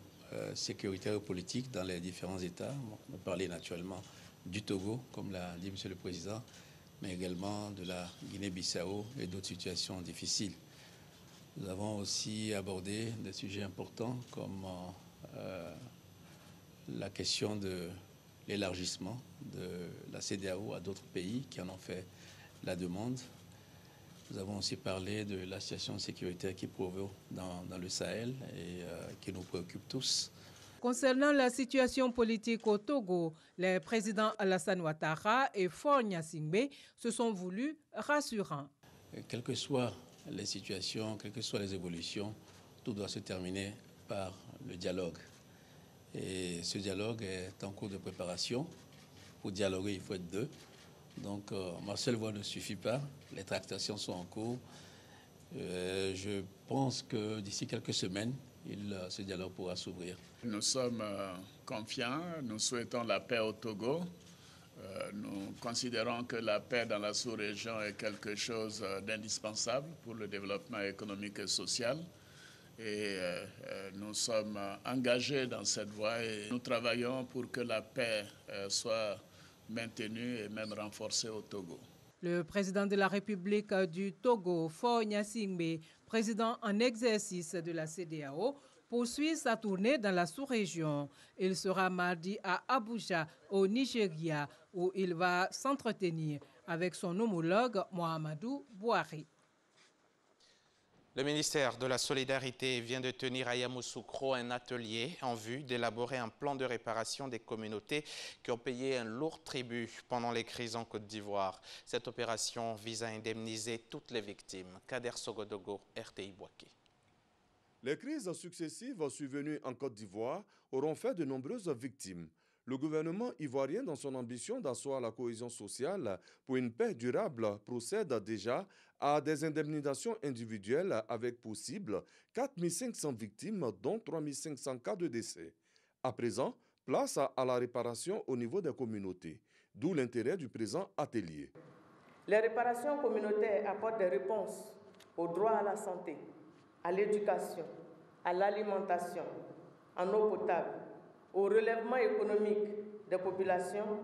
sécuritaire et politique dans les différents États. On parlait naturellement du Togo, comme l'a dit M. le Président, mais également de la Guinée-Bissau et d'autres situations difficiles. Nous avons aussi abordé des sujets importants comme la question de l'élargissement de la CEDEAO à d'autres pays qui en ont fait la demande. Nous avons aussi parlé de la situation sécuritaire qui prévaut dans le Sahel et qui nous préoccupe tous. Concernant la situation politique au Togo, les présidents Alassane Ouattara et Faure Gnassingbé se sont voulus rassurants. Quelles que soient les situations, quelles que soient les évolutions, tout doit se terminer par le dialogue. Et ce dialogue est en cours de préparation. Pour dialoguer, il faut être deux. Donc ma seule voix ne suffit pas. Les tractations sont en cours. Je pense que d'ici quelques semaines, ce dialogue pourra s'ouvrir. Nous sommes confiants, nous souhaitons la paix au Togo. Nous considérons que la paix dans la sous-région est quelque chose d'indispensable pour le développement économique et social. Et nous sommes engagés dans cette voie et nous travaillons pour que la paix soit maintenue et même renforcée au Togo. Le président de la République du Togo, Faure Gnassingbé, président en exercice de la CEDEAO, poursuit sa tournée dans la sous-région. Il sera mardi à Abuja, au Nigeria, où il va s'entretenir avec son homologue Muhammadu Buhari. Le ministère de la Solidarité vient de tenir à Yamoussoukro un atelier en vue d'élaborer un plan de réparation des communautés qui ont payé un lourd tribut pendant les crises en Côte d'Ivoire. Cette opération vise à indemniser toutes les victimes. Kader Sogodogo, RTI Boaké. Les crises successives survenues en Côte d'Ivoire auront fait de nombreuses victimes. Le gouvernement ivoirien, dans son ambition d'asseoir la cohésion sociale pour une paix durable, procède déjà à des indemnisations individuelles avec possible 4 500 victimes, dont 3 500 cas de décès. À présent, place à la réparation au niveau des communautés, d'où l'intérêt du présent atelier. Les réparations communautaires apportent des réponses au droit à la santé, à l'éducation, à l'alimentation, en eau potable, au relèvement économique des populations,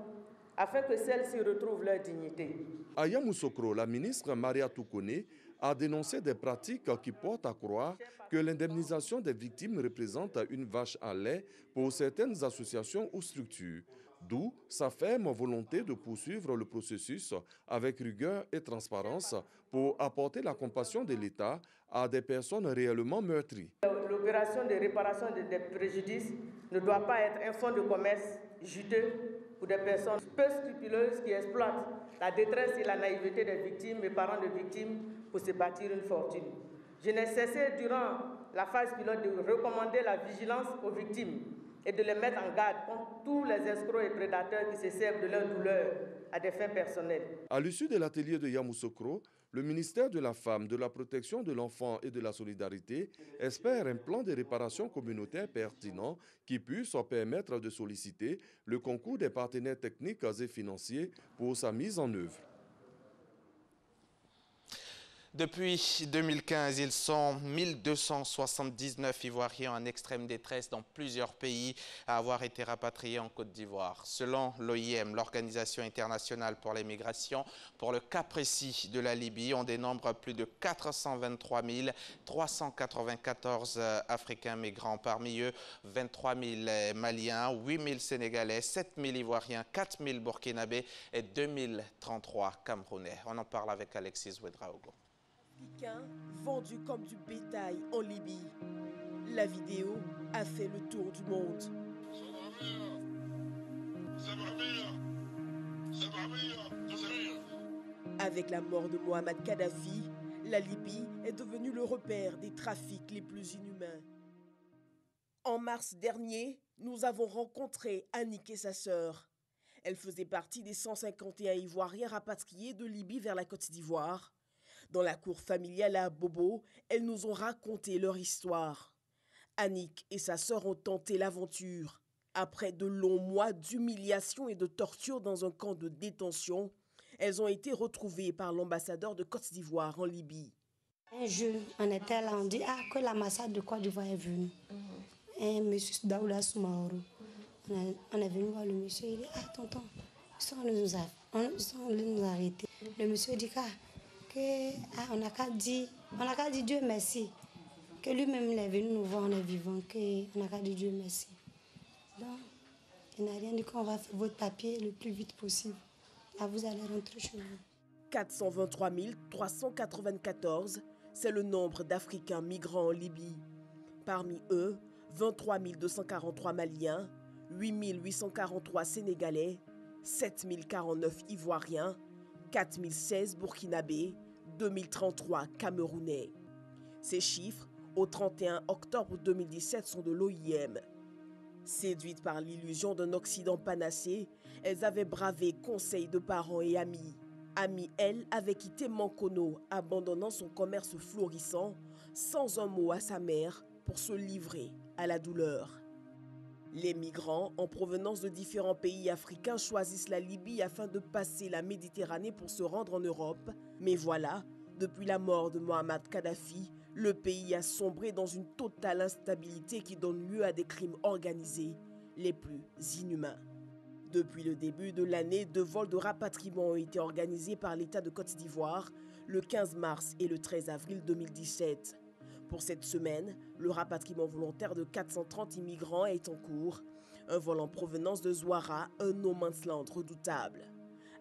afin que celles-ci retrouvent leur dignité. À Yamoussoukro, la ministre Maria Toukone a dénoncé des pratiques qui portent à croire que l'indemnisation des victimes représente une vache à lait pour certaines associations ou structures. D'où sa ferme volonté de poursuivre le processus avec rigueur et transparence pour apporter la compassion de l'État à des personnes réellement meurtries. L'opération de réparation des préjudices ne doit pas être un fonds de commerce juteux pour des personnes peu scrupuleuses qui exploitent la détresse et la naïveté des victimes et parents de victimes pour se bâtir une fortune. Je n'ai cessé durant la phase pilote de recommander la vigilance aux victimes et de les mettre en garde contre tous les escrocs et prédateurs qui se servent de leur douleur à des fins personnelles. À l'issue de l'atelier de Yamoussoukro, le ministère de la Femme, de la Protection de l'Enfant et de la Solidarité espère un plan de réparation communautaire pertinent qui puisse permettre de solliciter le concours des partenaires techniques et financiers pour sa mise en œuvre. Depuis 2015, ils sont 1279 Ivoiriens en extrême détresse dans plusieurs pays à avoir été rapatriés en Côte d'Ivoire. Selon l'OIM, l'Organisation internationale pour les migrations, pour le cas précis de la Libye, on dénombre plus de 423 394 Africains migrants. Parmi eux, 23 000 Maliens, 8 000 Sénégalais, 7 000 Ivoiriens, 4 000 Burkinabés et 2 033 Camerounais. On en parle avec Alexis Ouedraogo. Vendu comme du bétail en Libye. La vidéo a fait le tour du monde. Avec la mort de Mohamed Kadhafi, la Libye est devenue le repère des trafics les plus inhumains. En mars dernier, nous avons rencontré Annick et sa sœur. Elle faisait partie des 151 Ivoiriens rapatriés de Libye vers la Côte d'Ivoire. Dans la cour familiale à Bobo, elles nous ont raconté leur histoire. Annick et sa sœur ont tenté l'aventure. Après de longs mois d'humiliation et de torture dans un camp de détention, elles ont été retrouvées par l'ambassadeur de Côte d'Ivoire en Libye. Un jour, on était là, on dit que l'ambassade de Côte d'Ivoire est venue. Et M. Daouda Soumaoro, on est venu voir le monsieur, il dit tonton, ils sont venus nous arrêter. Le monsieur dit on n'a qu'à dire Dieu merci. Que lui-même il est venu nous voir, on est vivant, qu'on n'a qu'à dire Dieu merci. Donc, il n'a rien dit qu'on va faire votre papier le plus vite possible. Là, vous allez rentrer chez vous. 423 394, c'est le nombre d'Africains migrants en Libye. Parmi eux, 23 243 Maliens, 8 843 Sénégalais, 7 049 Ivoiriens, 4 016 Burkinabés, 2 033 Camerounais. Ces chiffres, au 31 octobre 2017, sont de l'OIM. Séduites par l'illusion d'un Occident panacé, elles avaient bravé conseils de parents et amis. Ami, elle, avait quitté Mankono, abandonnant son commerce florissant, sans un mot à sa mère, pour se livrer à la douleur. Les migrants, en provenance de différents pays africains, choisissent la Libye afin de passer la Méditerranée pour se rendre en Europe. Mais voilà, depuis la mort de Mohamed Kadhafi, le pays a sombré dans une totale instabilité qui donne lieu à des crimes organisés les plus inhumains. Depuis le début de l'année, 2 vols de rapatriement ont été organisés par l'État de Côte d'Ivoire le 15 mars et le 13 avril 2017. Pour cette semaine, le rapatriement volontaire de 430 immigrants est en cours. Un vol en provenance de Zouara, un no man's land redoutable.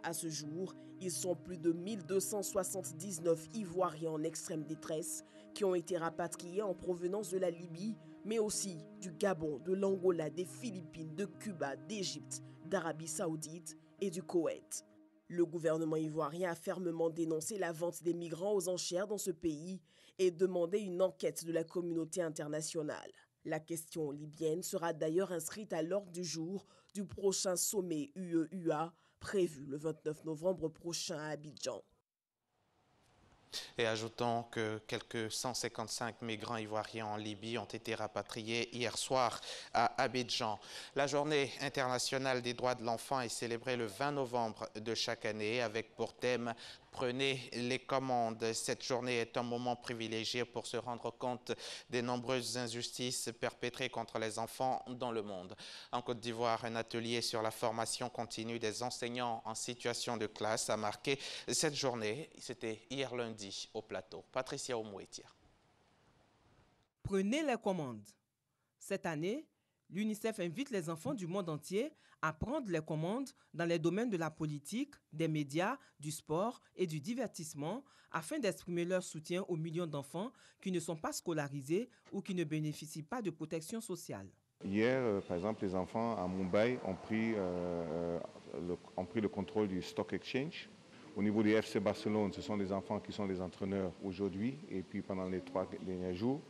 À ce jour, ils sont plus de 1279 Ivoiriens en extrême détresse qui ont été rapatriés en provenance de la Libye, mais aussi du Gabon, de l'Angola, des Philippines, de Cuba, d'Égypte, d'Arabie Saoudite et du Koweït. Le gouvernement ivoirien a fermement dénoncé la vente des migrants aux enchères dans ce pays et demandé une enquête de la communauté internationale. La question libyenne sera d'ailleurs inscrite à l'ordre du jour du prochain sommet UE-UA prévu le 29 novembre prochain à Abidjan. Et ajoutons que quelques 155 migrants ivoiriens en Libye ont été rapatriés hier soir à Abidjan. La journée internationale des droits de l'enfant est célébrée le 20 novembre de chaque année avec pour thème « Prenez les commandes ». Cette journée est un moment privilégié pour se rendre compte des nombreuses injustices perpétrées contre les enfants dans le monde. En Côte d'Ivoire, un atelier sur la formation continue des enseignants en situation de classe a marqué cette journée. C'était hier lundi au plateau. Patricia Omouetia. Prenez les commandes. Cette année, l'UNICEF invite les enfants du monde entier à prendre les commandes dans les domaines de la politique, des médias, du sport et du divertissement afin d'exprimer leur soutien aux millions d'enfants qui ne sont pas scolarisés ou qui ne bénéficient pas de protection sociale. Hier, par exemple, les enfants à Mumbai ont pris le contrôle du Stock Exchange. Au niveau du FC Barcelone, ce sont des enfants qui sont les entraîneurs aujourd'hui et puis pendant les 3 derniers jours.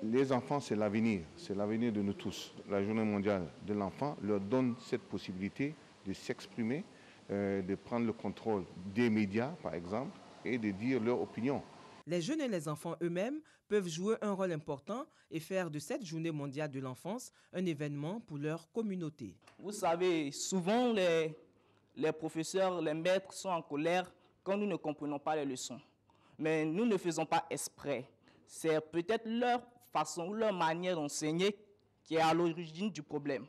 Les enfants, c'est l'avenir de nous tous. La journée mondiale de l'enfant leur donne cette possibilité de s'exprimer, de prendre le contrôle des médias, par exemple, et de dire leur opinion. Les jeunes et les enfants eux-mêmes peuvent jouer un rôle important et faire de cette journée mondiale de l'enfance un événement pour leur communauté. Vous savez, souvent les professeurs, les maîtres sont en colère quand nous ne comprenons pas les leçons. Mais nous ne faisons pas exprès. C'est peut-être leur façon, leur manière d'enseigner qui est à l'origine du problème.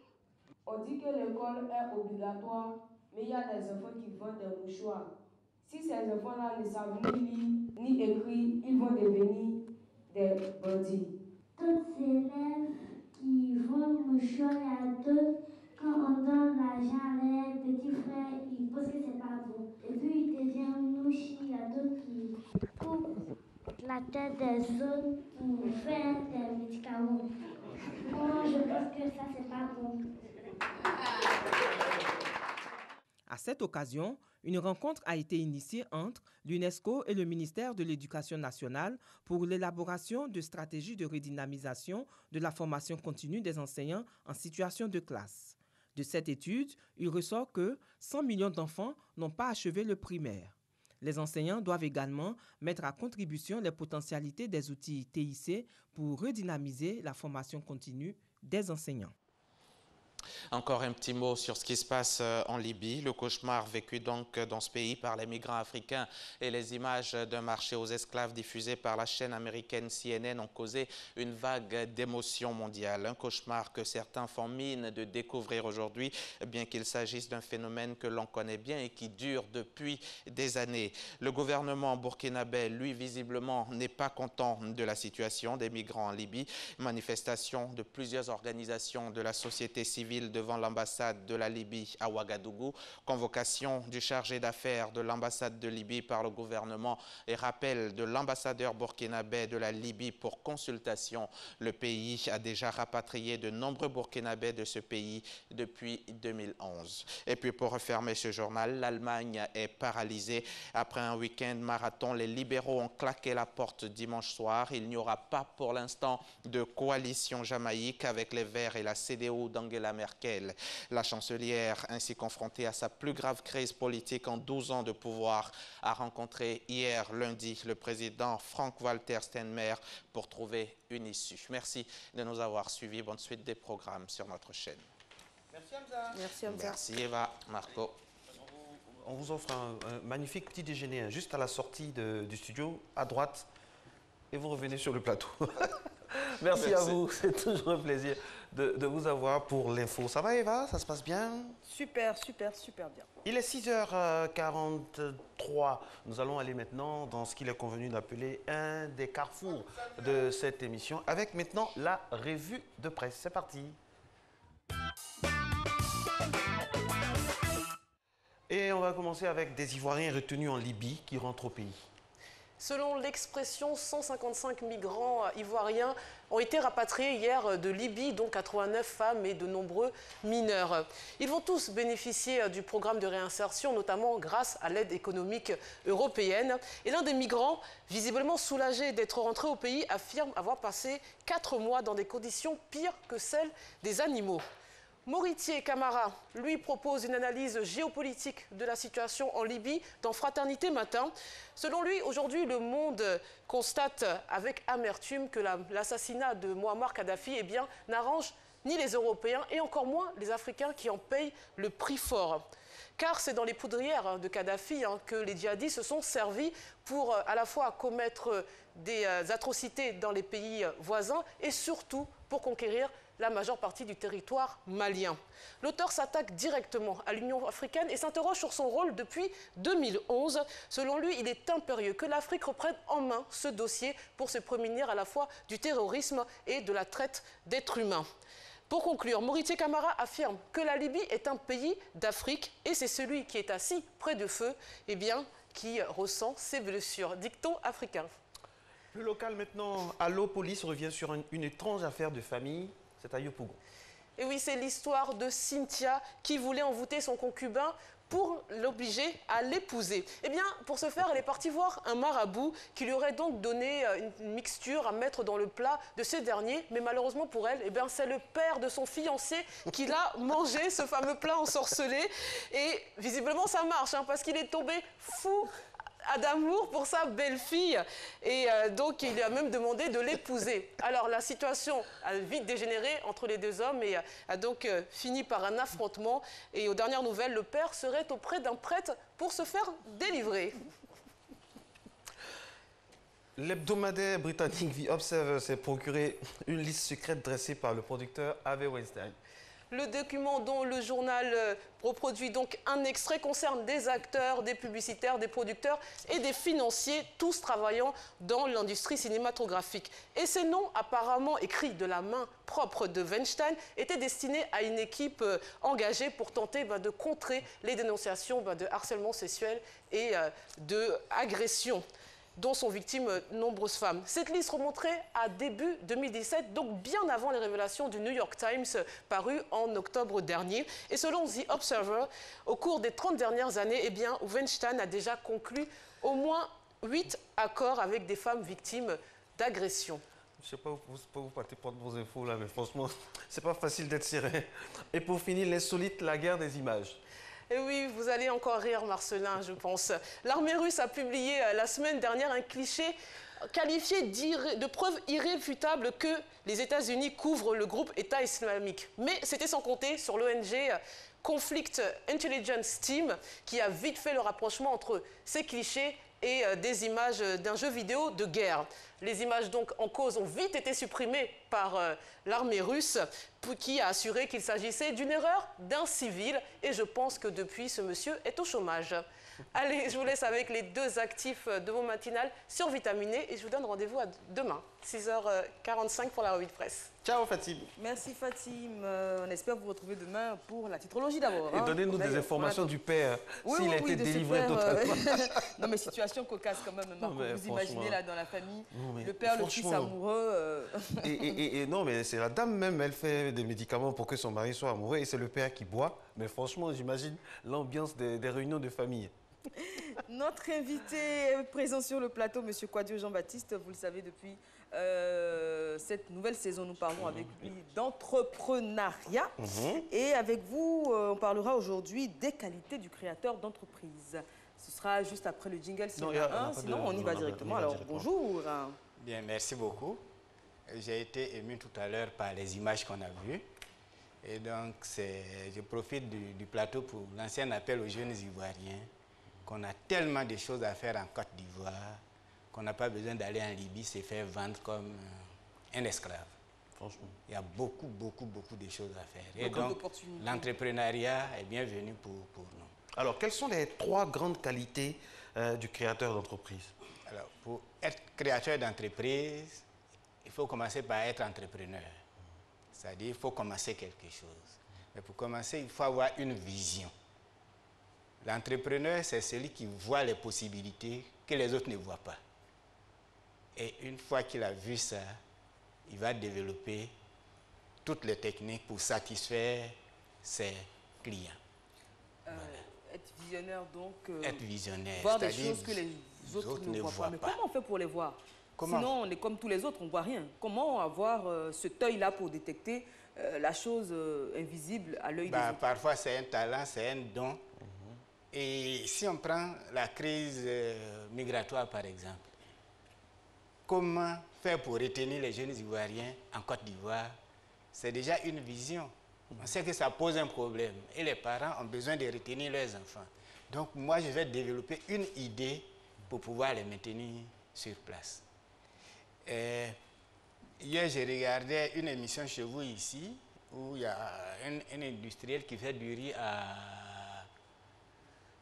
On dit que l'école est obligatoire, mais il y a des enfants qui vendent des mouchoirs. Si ces enfants-là ne savent ni lire ni écrire, ils vont devenir des bandits. Tous ces élèves qui vendent mouchoirs, il y a d'autres, quand on donne l'argent à leurs petits frères, ils pensent que c'est pas bon. Et puis ils deviennent louches, il y a d'autres qui coupent la tête des autres pour faire des médicaments. Moi, je pense que ça, c'est pas bon. À cette occasion, une rencontre a été initiée entre l'UNESCO et le ministère de l'Éducation nationale pour l'élaboration de stratégies de redynamisation de la formation continue des enseignants en situation de classe. De cette étude, il ressort que 100 millions d'enfants n'ont pas achevé le primaire. Les enseignants doivent également mettre à contribution les potentialités des outils TIC pour redynamiser la formation continue des enseignants. Encore un petit mot sur ce qui se passe en Libye. Le cauchemar vécu donc dans ce pays par les migrants africains et les images d'un marché aux esclaves diffusées par la chaîne américaine CNN ont causé une vague d'émotion mondiale. Un cauchemar que certains font mine de découvrir aujourd'hui, bien qu'il s'agisse d'un phénomène que l'on connaît bien et qui dure depuis des années. Le gouvernement burkinabé, lui, visiblement, n'est pas content de la situation des migrants en Libye. Manifestation de plusieurs organisations de la société civile devant l'ambassade de la Libye à Ouagadougou, convocation du chargé d'affaires de l'ambassade de Libye par le gouvernement et rappel de l'ambassadeur burkinabé de la Libye pour consultation. Le pays a déjà rapatrié de nombreux burkinabés de ce pays depuis 2011. Et puis pour refermer ce journal, l'Allemagne est paralysée. Après un week-end marathon, les libéraux ont claqué la porte dimanche soir. Il n'y aura pas pour l'instant de coalition jamaïque avec les Verts et la CDU d'Angela Merkel. La chancelière, ainsi confrontée à sa plus grave crise politique en 12 ans de pouvoir, a rencontré hier lundi le président Frank-Walter Steinmeier pour trouver une issue. Merci de nous avoir suivis. Bonne suite des programmes sur notre chaîne. Merci Hamza. Merci Hamza. Merci Eva, Marco. On vous offre un magnifique petit déjeuner juste à la sortie du studio, à droite, et vous revenez sur le plateau. Merci à vous, c'est toujours un plaisir de vous avoir pour l'info. Ça va Eva? Ça se passe bien? Super, super, super bien. Il est 6h43. Nous allons aller maintenant dans ce qu'il est convenu d'appeler un des carrefours de cette émission, avec maintenant la revue de presse. C'est parti. Et on va commencer avec des Ivoiriens retenus en Libye qui rentrent au pays. Selon l'Expression, 155 migrants ivoiriens ont été rapatriés hier de Libye, dont 89 femmes et de nombreux mineurs. Ils vont tous bénéficier du programme de réinsertion, notamment grâce à l'aide économique européenne. Et l'un des migrants, visiblement soulagé d'être rentré au pays, affirme avoir passé 4 mois dans des conditions pires que celles des animaux. Moritier Camara, lui, propose une analyse géopolitique de la situation en Libye dans Fraternité Matin. Selon lui, aujourd'hui, le monde constate avec amertume que l'assassinat de Mouammar Kadhafi n'arrange ni les Européens et encore moins les Africains qui en payent le prix fort. Car c'est dans les poudrières de Kadhafi que les djihadistes se sont servis pour à la fois commettre des atrocités dans les pays voisins et surtout pour conquérir la majeure partie du territoire malien. L'auteur s'attaque directement à l'Union africaine et s'interroge sur son rôle depuis 2011. Selon lui, il est impérieux que l'Afrique reprenne en main ce dossier pour se prémunir à la fois du terrorisme et de la traite d'êtres humains. Pour conclure, Moritier Camara affirme que la Libye est un pays d'Afrique et c'est celui qui est assis près de feu qui ressent ses blessures. Dicton africain. Le local maintenant, Allo Police revient sur une étrange affaire de famille. C'est à Yopougon. Et oui, c'est l'histoire de Cynthia qui voulait envoûter son concubin pour l'obliger à l'épouser. Eh bien, pour ce faire, elle est partie voir un marabout qui lui aurait donc donné une mixture à mettre dans le plat de ce dernier. Mais malheureusement pour elle, c'est le père de son fiancé qui l'a mangé, ce fameux plat ensorcelé. Et visiblement, ça marche, parce qu'il est tombé fou d'amour pour sa belle-fille et donc il lui a même demandé de l'épouser. Alors la situation a vite dégénéré entre les deux hommes et a donc fini par un affrontement et aux dernières nouvelles, le père serait auprès d'un prêtre pour se faire délivrer. L'hebdomadaire britannique The Observer s'est procuré une liste secrète dressée par le producteur Harvey Weinstein. Le document dont le journal reproduit donc un extrait concerne des acteurs, des publicitaires, des producteurs et des financiers, tous travaillant dans l'industrie cinématographique. Et ces noms, apparemment écrits de la main propre de Weinstein, étaient destinés à une équipe engagée pour tenter de contrer les dénonciations de harcèlement sexuel et d'agression dont sont victimes nombreuses femmes. Cette liste remonterait à début 2017, donc bien avant les révélations du New York Times paru en octobre dernier. Et selon The Observer, au cours des 30 dernières années, Weinstein a déjà conclu au moins 8 accords avec des femmes victimes d'agressions. Je ne sais pas où vous partez prendre vos infos là, mais franchement, c'est pas facile d'être serein. Et pour finir, l'insolite, la guerre des images. Et oui, vous allez encore rire, Marcelin, je pense. L'armée russe a publié la semaine dernière un cliché qualifié de preuve irréfutable que les États-Unis couvrent le groupe État islamique. Mais c'était sans compter sur l'ONG Conflict Intelligence Team qui a vite fait le rapprochement entre ces clichés et des images d'un jeu vidéo de guerre. Les images donc en cause ont vite été supprimées par l'armée russe qui a assuré qu'il s'agissait d'une erreur d'un civil et je pense que depuis ce monsieur est au chômage. Allez, je vous laisse avec les deux actifs de vos matinales survitaminés et je vous donne rendez-vous à demain, 6h45 pour la revue de presse. Ciao Fatim. Merci Fatim. On espère vous retrouver demain pour la titrologie d'abord. Et donnez-nous des informations du père, s'il a été délivré totalement. Non mais situation cocasse quand même, Marco. Vous imaginez là dans la famille, le père, le fils amoureux. Et non mais c'est la dame même, elle fait des médicaments pour que son mari soit amoureux et c'est le père qui boit. Mais franchement, j'imagine l'ambiance des réunions de famille. Notre invité présent sur le plateau, M. Kouadio Jean-Baptiste, vous le savez depuis cette nouvelle saison, nous parlons avec lui d'entrepreneuriat. Et avec vous, on parlera aujourd'hui des qualités du créateur d'entreprise. Ce sera juste après le jingle, sinon on y va directement. Alors bonjour. Bien, merci beaucoup. J'ai été ému tout à l'heure par les images qu'on a vues. Et donc, je profite du plateau pour lancer un appel aux jeunes Ivoiriens qu'on a tellement de choses à faire en Côte d'Ivoire qu'on n'a pas besoin d'aller en Libye se faire vendre comme un esclave. Franchement. Il y a beaucoup de choses à faire. Et donc, l'entrepreneuriat est bienvenu pour nous. Alors, quelles sont les 3 grandes qualités du créateur d'entreprise? Alors, pour être créateur d'entreprise, il faut commencer par être entrepreneur. C'est-à-dire qu'il faut commencer quelque chose. Mais pour commencer, il faut avoir une vision. L'entrepreneur, c'est celui qui voit les possibilités que les autres ne voient pas. Et une fois qu'il a vu ça, il va développer toutes les techniques pour satisfaire ses clients. Voilà. Être visionnaire donc. Être visionnaire. Voir des choses que les autres ne voient pas. Mais comment on fait pour les voir? Sinon, on est comme tous les autres, on ne voit rien. Comment avoir cet œil-là pour détecter la chose invisible à l'œil des autres? Parfois, c'est un talent, c'est un don. Et si on prend la crise migratoire, par exemple, comment faire pour retenir les jeunes Ivoiriens en Côte d'Ivoire? C'est déjà une vision. On sait que ça pose un problème. Et les parents ont besoin de retenir leurs enfants. Donc, moi, je vais développer une idée pour pouvoir les maintenir sur place. Hier, j'ai regardé une émission chez vous ici, où il y a un industriel qui fait du riz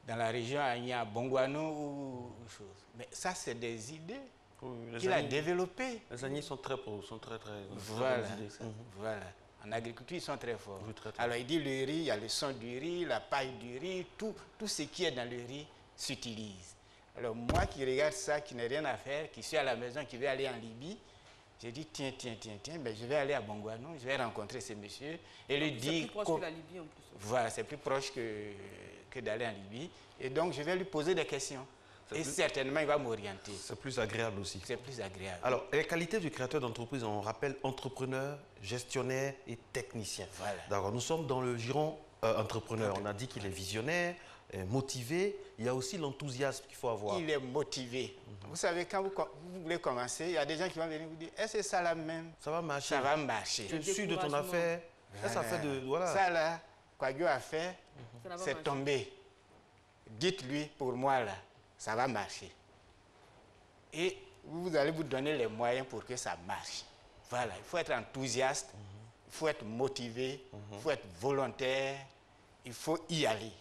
dans la région à Bongouano ou chose. Mais ça, c'est des idées qu'il a développées. Les Agnis sont très voilà. Voilà. En agriculture, ils sont très forts. Oui, très. Alors, il dit le riz, il y a le son du riz, la paille du riz, tout ce qui est dans le riz s'utilise. Alors, moi qui regarde ça, qui n'ai rien à faire, qui suis à la maison, qui vais aller en Libye, j'ai dit, tiens, ben, je vais aller à Bongouano, je vais rencontrer ce monsieur et lui dire... C'est plus proche que la Libye en plus. Voilà, c'est plus proche que d'aller en Libye. Et donc, je vais lui poser des questions. Et certainement, il va m'orienter. C'est plus agréable aussi. C'est plus agréable. Alors, les qualités du créateur d'entreprise, on rappelle entrepreneur, gestionnaire et technicien. Voilà. D'accord, nous sommes dans le giron entrepreneur. On a dit qu'il est visionnaire, motivé. Il y a aussi l'enthousiasme qu'il faut avoir. Il est motivé. Vous savez, quand vous voulez commencer, il y a des gens qui vont venir vous dire, est-ce que ça là même? Ça va marcher. Ça va marcher. Tu es sûr de ton affaire. Voilà. Ça fait de... Voilà. Ça là, Kouadio a fait, c'est tombé. Dites-lui, pour moi là, ça va marcher. Et vous allez vous donner les moyens pour que ça marche. Voilà, il faut être enthousiaste, il faut être motivé, il faut être volontaire, il faut y aller.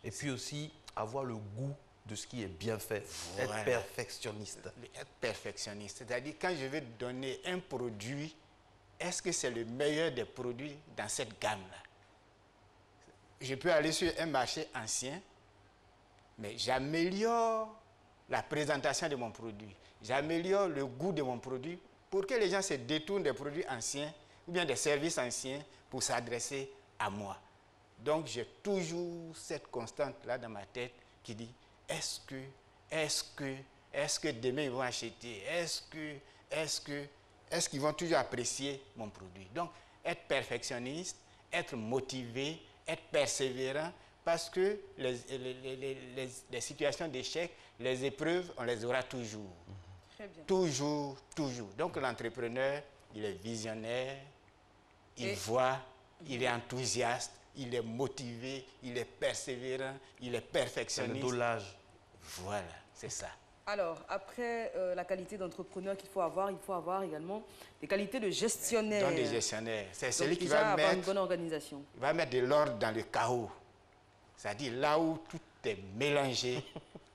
Et puis aussi, avoir le goût de ce qui est bien fait, voilà. Être perfectionniste. Être perfectionniste, c'est-à-dire quand je vais donner un produit, est-ce que c'est le meilleur des produits dans cette gamme-là? Je peux aller sur un marché ancien, mais j'améliore la présentation de mon produit. J'améliore le goût de mon produit pour que les gens se détournent des produits anciens ou bien des services anciens pour s'adresser à moi. Donc, j'ai toujours cette constante-là dans ma tête qui dit, est-ce que demain ils vont acheter? Est-ce qu'ils vont toujours apprécier mon produit? Donc, être perfectionniste, être motivé, être persévérant parce que les situations d'échec, les épreuves, on les aura toujours. Très bien. Toujours, toujours. Donc l'entrepreneur, il est visionnaire, il voit, il est enthousiaste, il est motivé, il est persévérant, il est perfectionniste. Le dosage. Voilà, c'est ça. Alors, après la qualité d'entrepreneur qu'il faut avoir, il faut avoir également des qualités de gestionnaire. Donc des gestionnaires. C'est celui qui déjà va avoir mettre une bonne organisation. Il va mettre de l'ordre dans le chaos. C'est-à-dire là où tout est mélangé,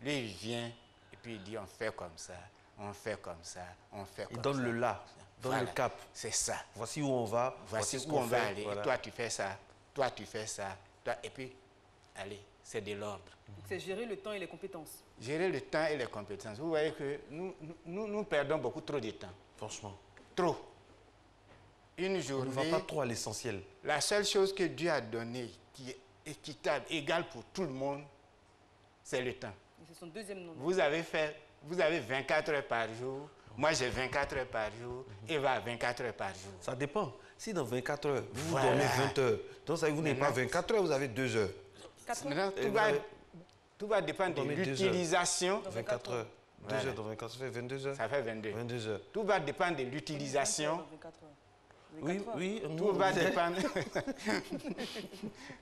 lui il vient et puis il dit on fait comme ça, on fait comme ça, on fait comme ça. Il donne le là, donne le cap. C'est ça. Voici où on va, voici ce où qu'on on va fait, aller. voilà. Et toi tu fais ça, toi tu fais ça, toi, et puis allez, c'est de l'ordre. C'est gérer le temps et les compétences. Gérer le temps et les compétences. Vous voyez que nous perdons beaucoup trop de temps. Franchement. Trop. Une journée. On ne va pas trop à l'essentiel. La seule chose que Dieu a donnée, qui est équitable, égale pour tout le monde, c'est le temps. C'est son deuxième nom. Vous avez 24 heures par jour. Moi, j'ai 24 heures par jour. Eva a 24 heures par jour. Ça dépend. Si dans 24 heures, vous Voilà. dormez 20 heures, donc ça, vous n'avez pas 24 heures, vous avez 2 heures. Maintenant, tout va dépendre de l'utilisation. 24 heures. 2 heures dans 24, ça fait 22 heures. Ça fait 22 heures. Tout va dépendre de l'utilisation. Oui, tout va dépendre.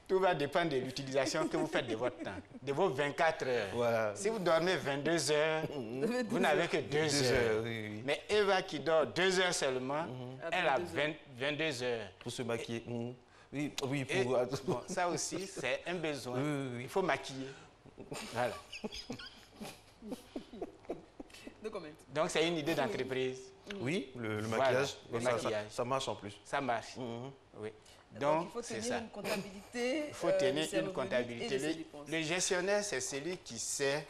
Tout va dépendre de l'utilisation que vous faites de votre temps, de vos 24 heures. Voilà. Si vous dormez 22 heures, vous n'avez que 2 heures. Oui. Mais Eva qui dort 2 heures seulement, elle a 22 heures. Pour se maquiller. Oui, oui. Et, bon, ça aussi, c'est un besoin. Oui. Il faut maquiller. Voilà. Donc, c'est une idée d'entreprise. Oui, le Voilà, maquillage. le maquillage. Ça marche en plus. Ça marche. Oui. Donc, il faut c'est tenir ça. une comptabilité. Il faut tenir de ses une revenus comptabilité. et de ses dépenses. Le gestionnaire, c'est celui qui sait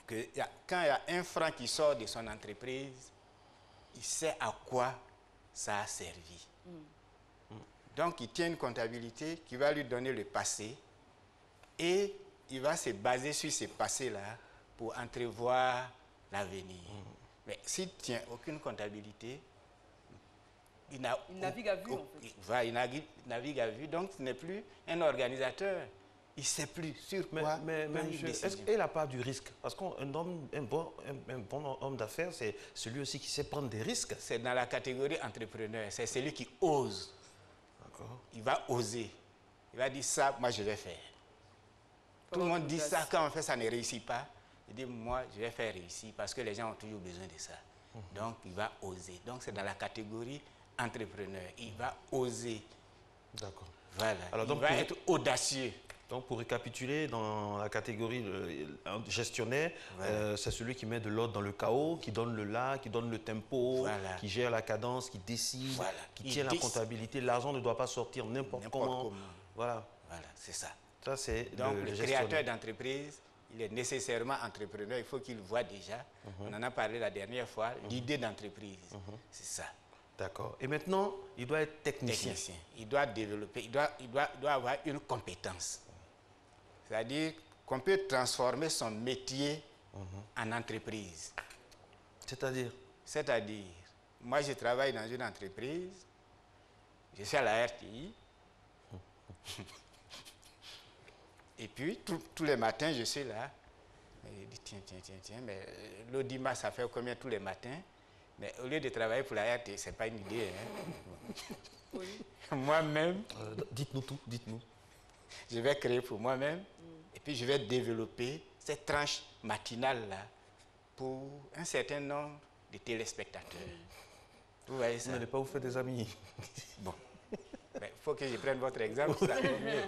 que quand il y a un franc qui sort de son entreprise, il sait à quoi ça a servi. Donc, il tient une comptabilité qui va lui donner le passé et il va se baser sur ce passé-là pour entrevoir l'avenir. Mais s'il ne tient aucune comptabilité, il navigue à vue, en fait. Il navigue à vue, donc ce n'est plus un organisateur. Il ne sait plus sur quoi. Mais est-ce qu'il n'a pas du risque? Parce qu'un bon homme d'affaires, c'est celui aussi qui sait prendre des risques. C'est dans la catégorie entrepreneur. C'est celui qui ose. Il va oser. Il va dire ça, moi je vais faire. Tout le monde dit ça, quand on fait ça ne réussit pas. Il dit moi je vais faire réussir parce que les gens ont toujours besoin de ça. Donc il va oser. Donc c'est dans la catégorie entrepreneur. Il va oser. D'accord. Voilà. Alors, il va être audacieux. Donc pour récapituler, dans la catégorie gestionnaire, voilà. C'est celui qui met de l'ordre dans le chaos, qui donne le là, qui donne le tempo, voilà. Qui gère la cadence, qui décide, voilà. Qui tient la comptabilité. L'argent ne doit pas sortir n'importe comment. Voilà. Voilà, c'est ça. Ça, c'est donc le créateur d'entreprise, il est nécessairement entrepreneur. Il faut qu'il voit déjà, on en a parlé la dernière fois, l'idée d'entreprise. C'est ça. D'accord. Et maintenant, il doit être technicien. Il doit développer, il doit avoir une compétence. C'est-à-dire qu'on peut transformer son métier en entreprise. C'est-à-dire? C'est-à-dire, moi je travaille dans une entreprise, je suis à la RTI, et puis tous les matins je suis là, et je dis tiens, mais l'audimat ça fait combien tous les matins? Mais au lieu de travailler pour la RTI, ce n'est pas une idée. Hein? Oui. Moi-même. Dites-nous tout, dites-nous. Je vais créer pour moi-même et puis je vais développer cette tranche matinale-là pour un certain nombre de téléspectateurs. Vous voyez ça? Vous n'allez pas vous faire des amis. Bon. Il faut que je prenne votre exemple.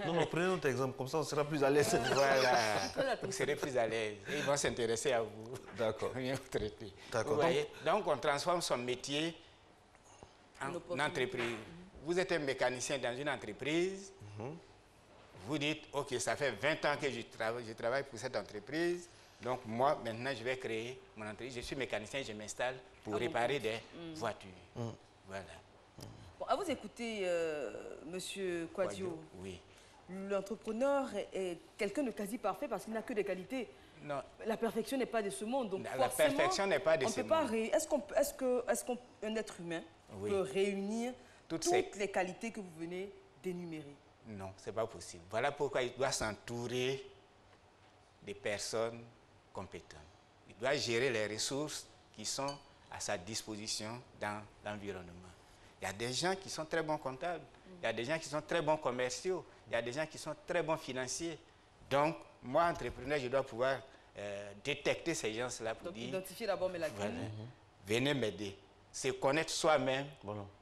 Non, prenez notre exemple, comme ça on sera plus à l'aise. Voilà, vous serez plus à l'aise. Ils vont s'intéresser à vous. D'accord. Vous voyez? Donc on transforme son métier en entreprise. Vous êtes un mécanicien dans une entreprise. Vous dites, ok, ça fait 20 ans que je travaille pour cette entreprise. Donc moi, maintenant, je vais créer mon entreprise. Je suis mécanicien, je m'installe pour réparer des voitures. Voilà. Bon, à vous écouter, Monsieur Kouadio, oui. L'entrepreneur est quelqu'un de quasi parfait parce qu'il n'a que des qualités. Non. La perfection n'est pas de ce monde. Donc la perfection n'est pas de ce monde. Est-ce qu'un être humain peut réunir toutes les qualités que vous venez d'énumérer? Non, ce n'est pas possible. Voilà pourquoi il doit s'entourer des personnes compétentes. Il doit gérer les ressources qui sont à sa disposition dans l'environnement. Il y a des gens qui sont très bons comptables, il y a des gens qui sont très bons commerciaux, il y a des gens qui sont très bons financiers. Donc, moi, entrepreneur, je dois pouvoir détecter ces gens-là pour dire... Identifier d'abord mes lacunes. Voilà, venez m'aider. Se connaître soi-même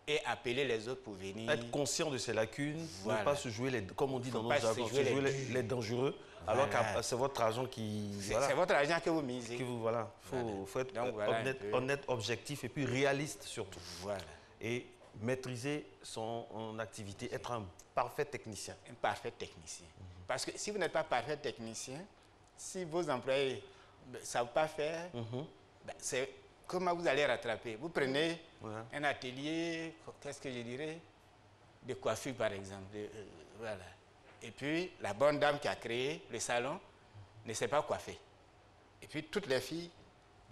et appeler les autres pour venir. Être conscient de ses lacunes, Voilà. ne pas se jouer, comme on dit dans notre jargon, se jouer les dangereux, Voilà. alors que c'est votre argent qui... C'est votre argent que vous misez. Voilà, faut être Donc, voilà honnête, objectif et puis réaliste surtout. Voilà. Et maîtriser son activité, être un parfait technicien. Un parfait technicien. Parce que si vous n'êtes pas parfait technicien, si vos employés ne savent pas faire, c'est comment vous allez rattraper. Vous prenez un atelier, qu'est-ce que je dirais, de coiffure par exemple. Voilà. Et puis, la bonne dame qui a créé le salon ne sait pas coiffer. Et puis, toutes les filles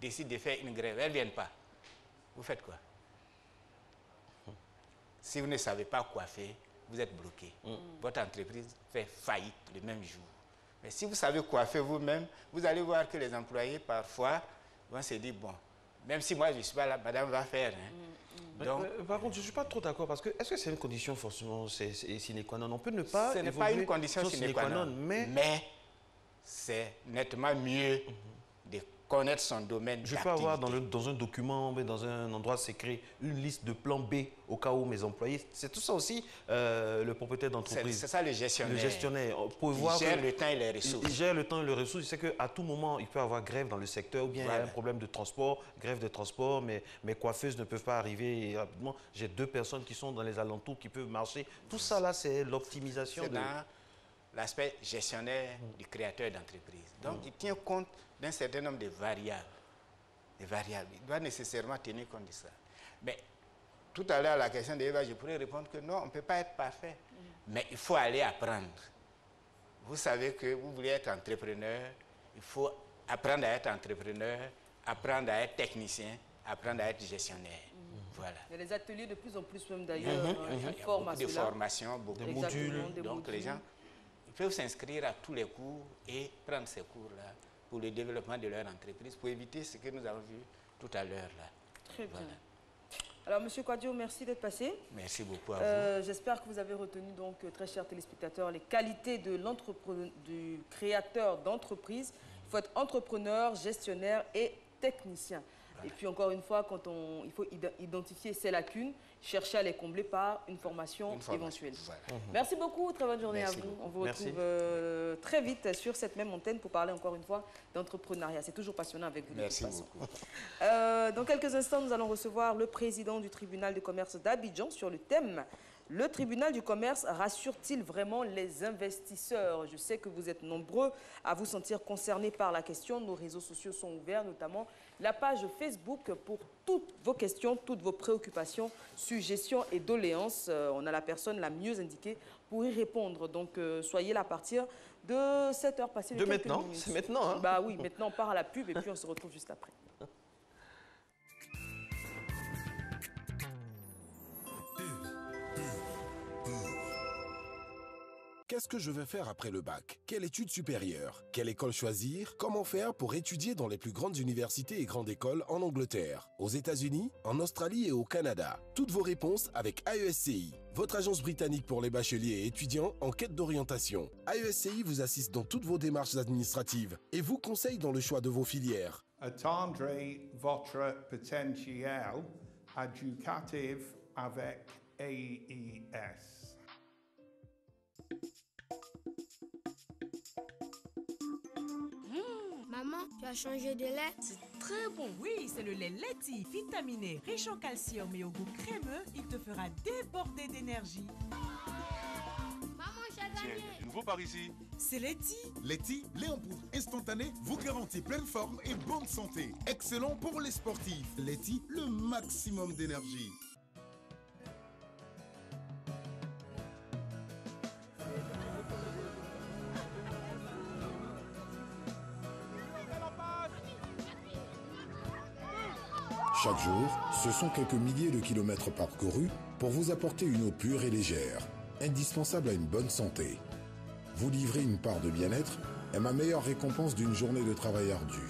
décident de faire une grève. Elles ne viennent pas. Vous faites quoi? Si vous ne savez pas coiffer, vous êtes bloqué. Votre entreprise fait faillite le même jour. Mais si vous savez coiffer vous-même, vous allez voir que les employés, parfois, vont se dire, bon, même si moi je ne suis pas là, madame va faire. Donc, par contre, je ne suis pas trop d'accord parce que est-ce que c'est une condition forcément sine qua non? On peut ne pas. Ce n'est pas une condition sine qua non, mais c'est nettement mieux de connaître son domaine d'activité. Je peux avoir dans un document, dans un endroit secret, une liste de plans B au cas où mes employés. C'est tout ça aussi le propriétaire d'entreprise. C'est ça le gestionnaire. Le gestionnaire. Il gère le temps et les ressources. Il gère le temps et les ressources. Il sait qu'à tout moment, il peut avoir grève dans le secteur ou bien il y a un problème de transport, grève de transport, mais mes coiffeuses ne peuvent pas arriver rapidement. J'ai 2 personnes qui sont dans les alentours qui peuvent marcher. Tout ça là, c'est l'optimisation. C'est dans l'aspect gestionnaire du créateur d'entreprise. Donc, il tient compte d'un certain nombre de variables. Il doit nécessairement tenir compte de ça. Mais tout à l'heure, à la question d'Eva, je pourrais répondre que non, on ne peut pas être parfait. Mais il faut aller apprendre. Vous savez que vous voulez être entrepreneur, il faut apprendre à être entrepreneur, apprendre à être technicien, apprendre à être gestionnaire. Voilà. Il y a des ateliers de plus en plus même d'ailleurs. Il y a beaucoup de formations, beaucoup de modules. Donc les gens peuvent s'inscrire à tous les cours et prendre ces cours-là pour le développement de leur entreprise, pour éviter ce que nous avons vu tout à l'heure là. Très bien. Alors, M. Kwadjo, merci d'être passé. Merci beaucoup à vous. J'espère que vous avez retenu, donc, très chers téléspectateurs, les qualités du créateur d'entreprise. Il faut être entrepreneur, gestionnaire et technicien. Voilà. Et puis, encore une fois, il faut identifier ses lacunes, chercher à les combler par une formation éventuelle. Voilà. Merci beaucoup, très bonne journée à vous. On vous retrouve très vite sur cette même antenne pour parler encore une fois d'entrepreneuriat. C'est toujours passionnant avec vous. Merci beaucoup. Dans quelques instants, nous allons recevoir le président du tribunal de commerce d'Abidjan sur le thème « Le tribunal du commerce rassure-t-il vraiment les investisseurs ?» Je sais que vous êtes nombreux à vous sentir concernés par la question. Nos réseaux sociaux sont ouverts, notamment la page Facebook pour toutes vos questions, toutes vos préoccupations, suggestions et doléances. On a la personne la mieux indiquée pour y répondre. Donc, soyez là à partir de 7h passées de quelques minutes. C'est maintenant, hein? Bah oui, maintenant on part à la pub et puis on se retrouve juste après. Qu'est-ce que je vais faire après le bac? Quelle étude supérieure? Quelle école choisir? Comment faire pour étudier dans les plus grandes universités et grandes écoles en Angleterre, aux États-Unis, en Australie et au Canada? Toutes vos réponses avec AESCI, votre agence britannique pour les bacheliers et étudiants en quête d'orientation. AESCI vous assiste dans toutes vos démarches administratives et vous conseille dans le choix de vos filières. Attendre votre potentiel éducatif avec AES. Maman, tu as changé de lait? C'est très bon. Oui, c'est le lait Leti, vitaminé, riche en calcium et au goût crémeux. Il te fera déborder d'énergie. Maman, j'ai gagné. Tiens, de nouveau par ici. C'est Leti. Leti, lait en poudre instantané, vous garantit pleine forme et bonne santé. Excellent pour les sportifs. Leti, le maximum d'énergie. Chaque jour, ce sont quelques milliers de kilomètres parcourus pour vous apporter une eau pure et légère. indispensable à une bonne santé. Vous livrer une part de bien-être est ma meilleure récompense d'une journée de travail ardu.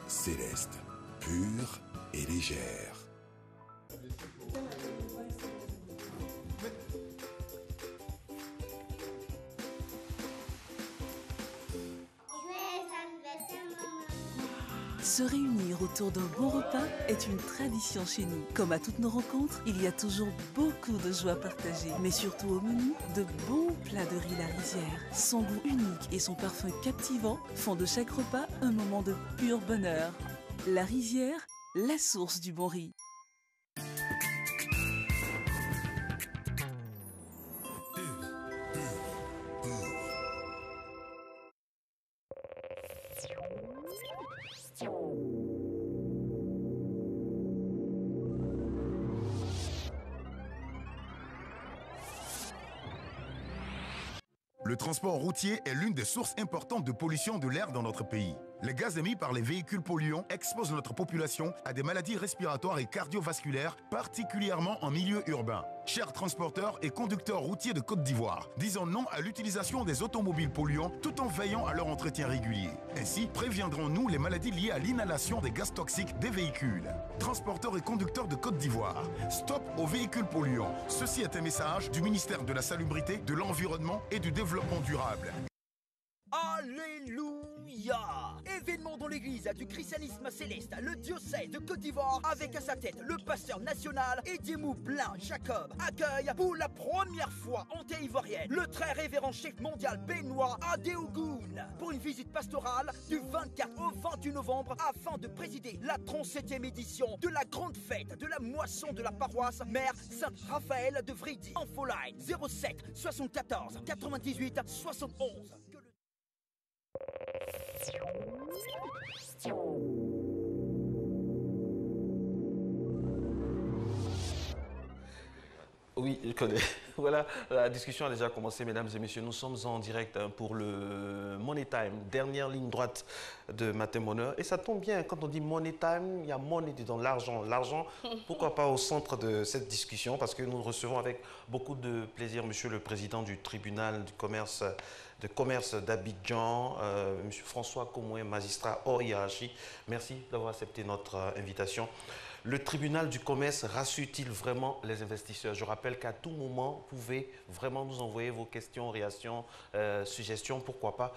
Céleste, pure et légère. Se réunir autour d'un bon repas est une tradition chez nous. Comme à toutes nos rencontres, il y a toujours beaucoup de joie partagée. Mais surtout au menu, de bons plats de riz La Rizière. Son goût unique et son parfum captivant font de chaque repas un moment de pur bonheur. La Rizière, la source du bon riz. Le transport routier est l'une des sources importantes de pollution de l'air dans notre pays. Les gaz émis par les véhicules polluants exposent notre population à des maladies respiratoires et cardiovasculaires, particulièrement en milieu urbain. Chers transporteurs et conducteurs routiers de Côte d'Ivoire, disons non à l'utilisation des automobiles polluants tout en veillant à leur entretien régulier. Ainsi, préviendrons-nous les maladies liées à l'inhalation des gaz toxiques des véhicules. Transporteurs et conducteurs de Côte d'Ivoire, stop aux véhicules polluants. Ceci est un message du ministère de la Salubrité, de l'Environnement et du Développement durable. Alléluia! Événement dans l'église du christianisme céleste, le diocèse de Côte d'Ivoire, avec à sa tête le pasteur national Ediemou Blin Jacob, accueille pour la première fois en terre ivoirienne le très révérend chef mondial Benoît Adéogoun pour une visite pastorale du 24 au 28 novembre afin de présider la 37e édition de la grande fête de la moisson de la paroisse Mère Saint-Raphaël de Vridi. Infoline 07 74 98 71. Oui, je connais. Voilà, la discussion a déjà commencé, mesdames et messieurs. Nous sommes en direct pour le Money Time, dernière ligne droite de Matin Bonheur. Et ça tombe bien, quand on dit Money Time, il y a money dedans, l'argent. L'argent, pourquoi pas au centre de cette discussion, parce que nous recevons avec beaucoup de plaisir monsieur le président du tribunal du commerce d'Abidjan, M. François Komoué, magistrat hors hiérarchie. Merci d'avoir accepté notre invitation. Le tribunal du commerce rassure-t-il vraiment les investisseurs? Je rappelle qu'à tout moment, vous pouvez vraiment nous envoyer vos questions, réactions, suggestions, pourquoi pas,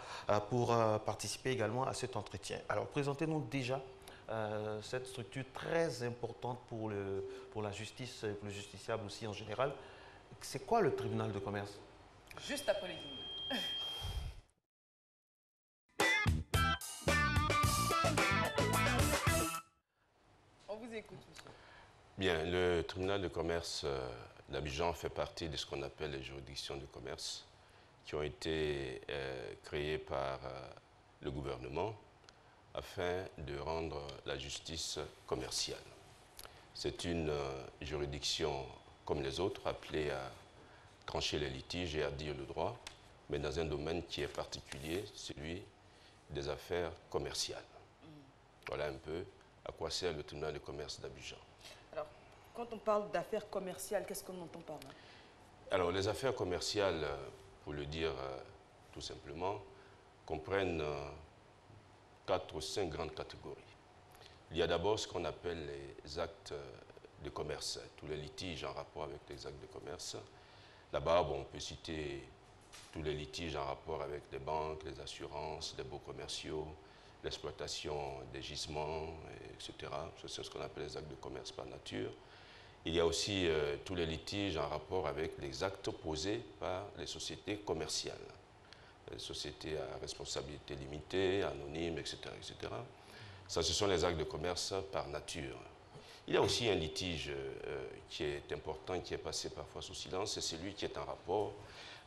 pour participer également à cet entretien. Alors, présentez-nous déjà cette structure très importante pour la justice et pour le justiciable aussi en général. C'est quoi le tribunal de commerce? Juste après les dîners. On vous écoute, monsieur. Bien, le tribunal de commerce d'Abidjan fait partie de ce qu'on appelle les juridictions de commerce qui ont été créées par le gouvernement afin de rendre la justice commerciale. C'est une juridiction comme les autres appelée à trancher les litiges et à dire le droit, mais dans un domaine qui est particulier, celui des affaires commerciales. Voilà un peu à quoi sert le tribunal de commerce d'Abidjan. Alors, quand on parle d'affaires commerciales, qu'est-ce qu'on entend par là? Alors, les affaires commerciales, pour le dire tout simplement, comprennent 4 ou 5 grandes catégories. Il y a d'abord ce qu'on appelle les actes de commerce, tous les litiges en rapport avec les actes de commerce. Là-bas, bon, on peut citer tous les litiges en rapport avec les banques, les assurances, les baux commerciaux, l'exploitation des gisements, etc. C'est ce qu'on appelle les actes de commerce par nature. Il y a aussi tous les litiges en rapport avec les actes posés par les sociétés commerciales. Les sociétés à responsabilité limitée, anonymes, etc., etc. Ça, ce sont les actes de commerce par nature. Il y a aussi un litige qui est important, qui est passé parfois sous silence, c'est celui qui est en rapport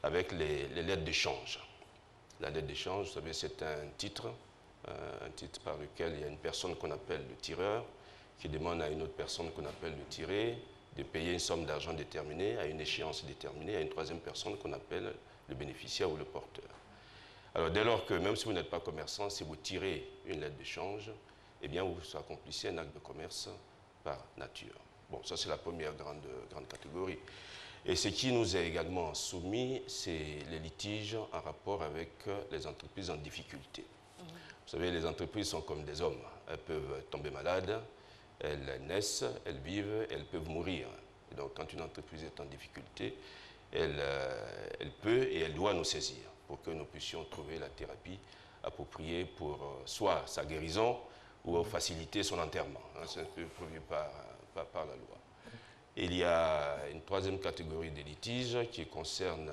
avec les lettres d'échange. La lettre d'échange, vous savez, c'est un titre par lequel il y a une personne qu'on appelle le tireur, qui demande à une autre personne qu'on appelle le tiré de payer une somme d'argent déterminée à une échéance déterminée à une troisième personne qu'on appelle le bénéficiaire ou le porteur. Alors dès lors que, même si vous n'êtes pas commerçant, si vous tirez une lettre d'échange, eh bien vous accomplissez un acte de commerce par nature. Bon, ça c'est la première grande catégorie. Et ce qui nous est également soumis, c'est les litiges en rapport avec les entreprises en difficulté. Vous savez, les entreprises sont comme des hommes. Elles peuvent tomber malades, elles naissent, elles vivent, elles peuvent mourir. Et donc, quand une entreprise est en difficulté, elle peut et elle doit nous saisir pour que nous puissions trouver la thérapie appropriée pour soit sa guérison ou faciliter son enterrement. C'est un peu prévu par la loi. Il y a une troisième catégorie de litiges qui concerne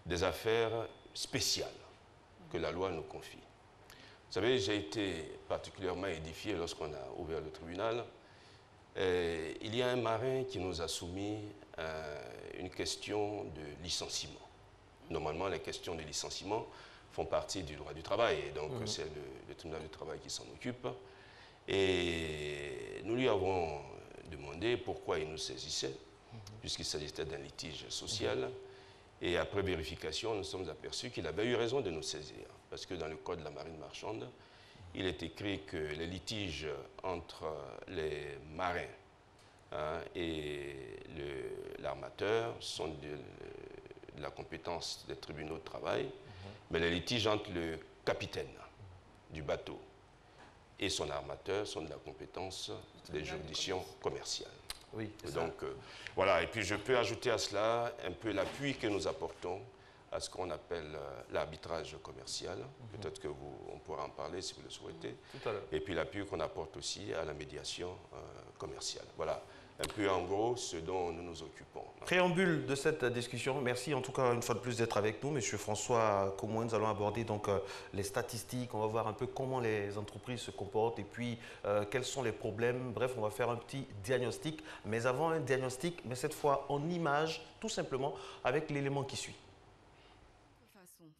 des affaires spéciales que la loi nous confie. Vous savez, j'ai été particulièrement édifié lorsqu'on a ouvert le tribunal. Il y a un marin qui nous a soumis une question de licenciement. Normalement, les questions de licenciement font partie du droit du travail, et donc c'est le tribunal du travail qui s'en occupe. Et nous lui avons demandé pourquoi il nous saisissait, puisqu'il s'agissait d'un litige social. Et après vérification, nous sommes aperçus qu'il avait eu raison de nous saisir, parce que dans le code de la marine marchande, il est écrit que les litiges entre les marins et l'armateur sont de la compétence des tribunaux de travail, mais les litiges entre le capitaine du bateau et son armateur sont de la compétence des juridictions commerciales. Oui, donc, voilà. Et puis, je peux ajouter à cela un peu l'appui que nous apportons à ce qu'on appelle l'arbitrage commercial. Peut-être qu'on pourra en parler si vous le souhaitez. Tout à l'heure. Et puis, l'appui qu'on apporte aussi à la médiation commerciale. Voilà un peu en gros ce dont nous nous occupons. Préambule de cette discussion, merci en tout cas une fois de plus d'être avec nous. Monsieur François Komoué, nous allons aborder donc les statistiques, on va voir un peu comment les entreprises se comportent et puis quels sont les problèmes. Bref, on va faire un petit diagnostic, mais avant un diagnostic, mais cette fois en image, tout simplement avec l'élément qui suit.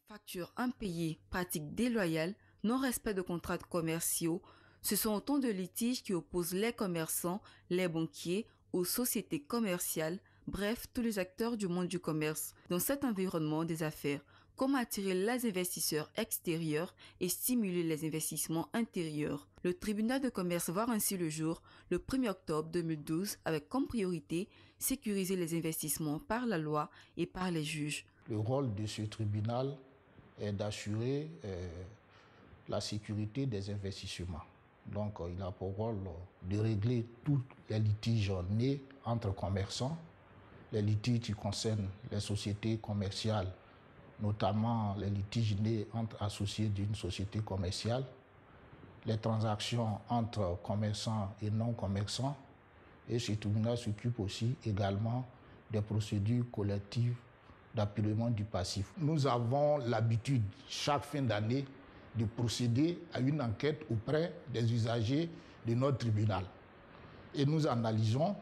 Factures impayées, pratiques déloyales, non-respect de contrats commerciaux, ce sont autant de litiges qui opposent les commerçants, les banquiers, aux sociétés commerciales, bref, tous les acteurs du monde du commerce. Dans cet environnement des affaires, comment attirer les investisseurs extérieurs et stimuler les investissements intérieurs? Le tribunal de commerce voit ainsi le jour le 1er octobre 2012 avec comme priorité sécuriser les investissements par la loi et par les juges. Le rôle de ce tribunal est d'assurer la sécurité des investissements. Donc, il a pour rôle de régler tous les litiges nés entre commerçants, les litiges qui concernent les sociétés commerciales, notamment les litiges nés entre associés d'une société commerciale, les transactions entre commerçants et non-commerçants. Et ce tribunal s'occupe aussi également des procédures collectives d'apurement du passif. Nous avons l'habitude, chaque fin d'année, de procéder à une enquête auprès des usagers de notre tribunal. Et nous analysons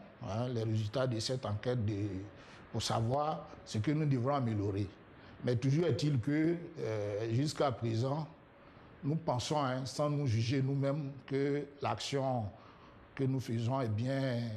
les résultats de cette enquête pour savoir ce que nous devrons améliorer. Mais toujours est-il que jusqu'à présent, nous pensons, sans nous juger nous-mêmes, que l'action que nous faisons est bien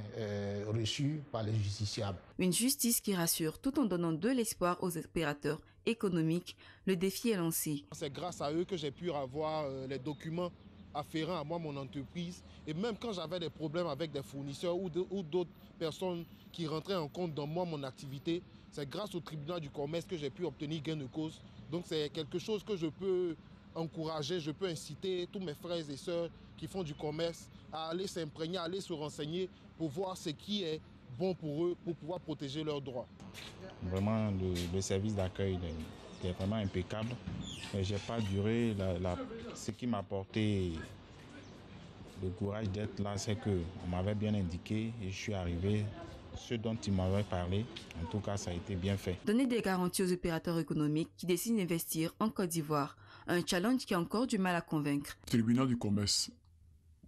reçue par les justiciables. Une justice qui rassure tout en donnant de l'espoir aux opérateurs économiques. Le défi est lancé. C'est grâce à eux que j'ai pu avoir les documents afférents à moi, mon entreprise. Et même quand j'avais des problèmes avec des fournisseurs ou d'autres personnes qui rentraient en compte dans moi, mon activité, c'est grâce au tribunal du commerce que j'ai pu obtenir gain de cause. Donc c'est quelque chose que je peux encourager, je peux inciter tous mes frères et sœurs qui font du commerce à aller s'imprégner, à aller se renseigner pour voir ce qui est bon pour eux, pour pouvoir protéger leurs droits. Vraiment, le service d'accueil est vraiment impeccable. Je n'ai pas duré. Ce qui m'a apporté le courage d'être là, c'est qu'on m'avait bien indiqué et je suis arrivé. Ce dont il m'avait parlé, en tout cas, ça a été bien fait. Donner des garanties aux opérateurs économiques qui décident d'investir en Côte d'Ivoire, un challenge qui a encore du mal à convaincre. Tribunal du commerce,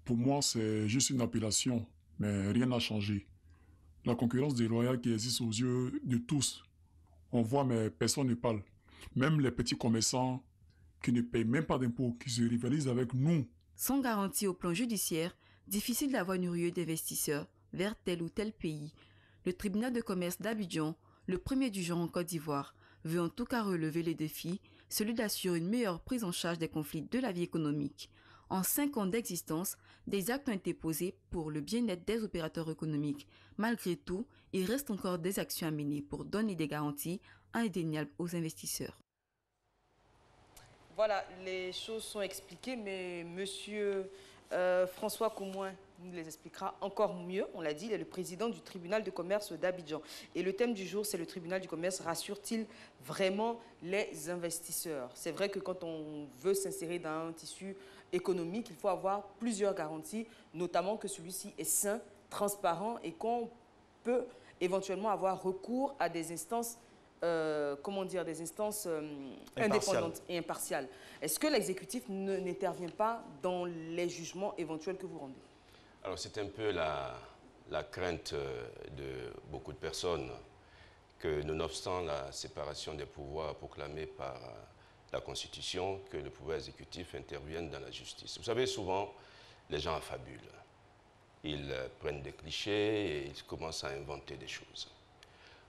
pour moi, c'est juste une appellation, mais rien n'a changé. La concurrence déloyale qui existe aux yeux de tous, on voit, mais personne ne parle. Même les petits commerçants qui ne payent même pas d'impôts, qui se rivalisent avec nous. Sans garantie au plan judiciaire, difficile d'avoir une ruée d'investisseurs vers tel ou tel pays. Le tribunal de commerce d'Abidjan, le premier du genre en Côte d'Ivoire, veut en tout cas relever les défis, celui d'assurer une meilleure prise en charge des conflits de la vie économique. En 5 ans d'existence, des actes ont été posés pour le bien-être des opérateurs économiques. Malgré tout, il reste encore des actions à mener pour donner des garanties indéniables aux investisseurs. Voilà, les choses sont expliquées, mais monsieur François Comouin nous les expliquera encore mieux. On l'a dit, il est le président du tribunal de commerce d'Abidjan. Et le thème du jour, c'est le tribunal du commerce rassure-t-il vraiment les investisseurs? C'est vrai que quand on veut s'insérer dans un tissu économique, il faut avoir plusieurs garanties, notamment que celui-ci est sain, transparent et qu'on peut éventuellement avoir recours à des instances des instances indépendantes et impartiales. Est-ce que l'exécutif n'intervient pas dans les jugements éventuels que vous rendez? Alors c'est un peu la crainte de beaucoup de personnes que, nonobstant la séparation des pouvoirs proclamée par la Constitution, que le pouvoir exécutif intervienne dans la justice. Vous savez, souvent, les gens affabulent. Ils prennent des clichés et ils commencent à inventer des choses.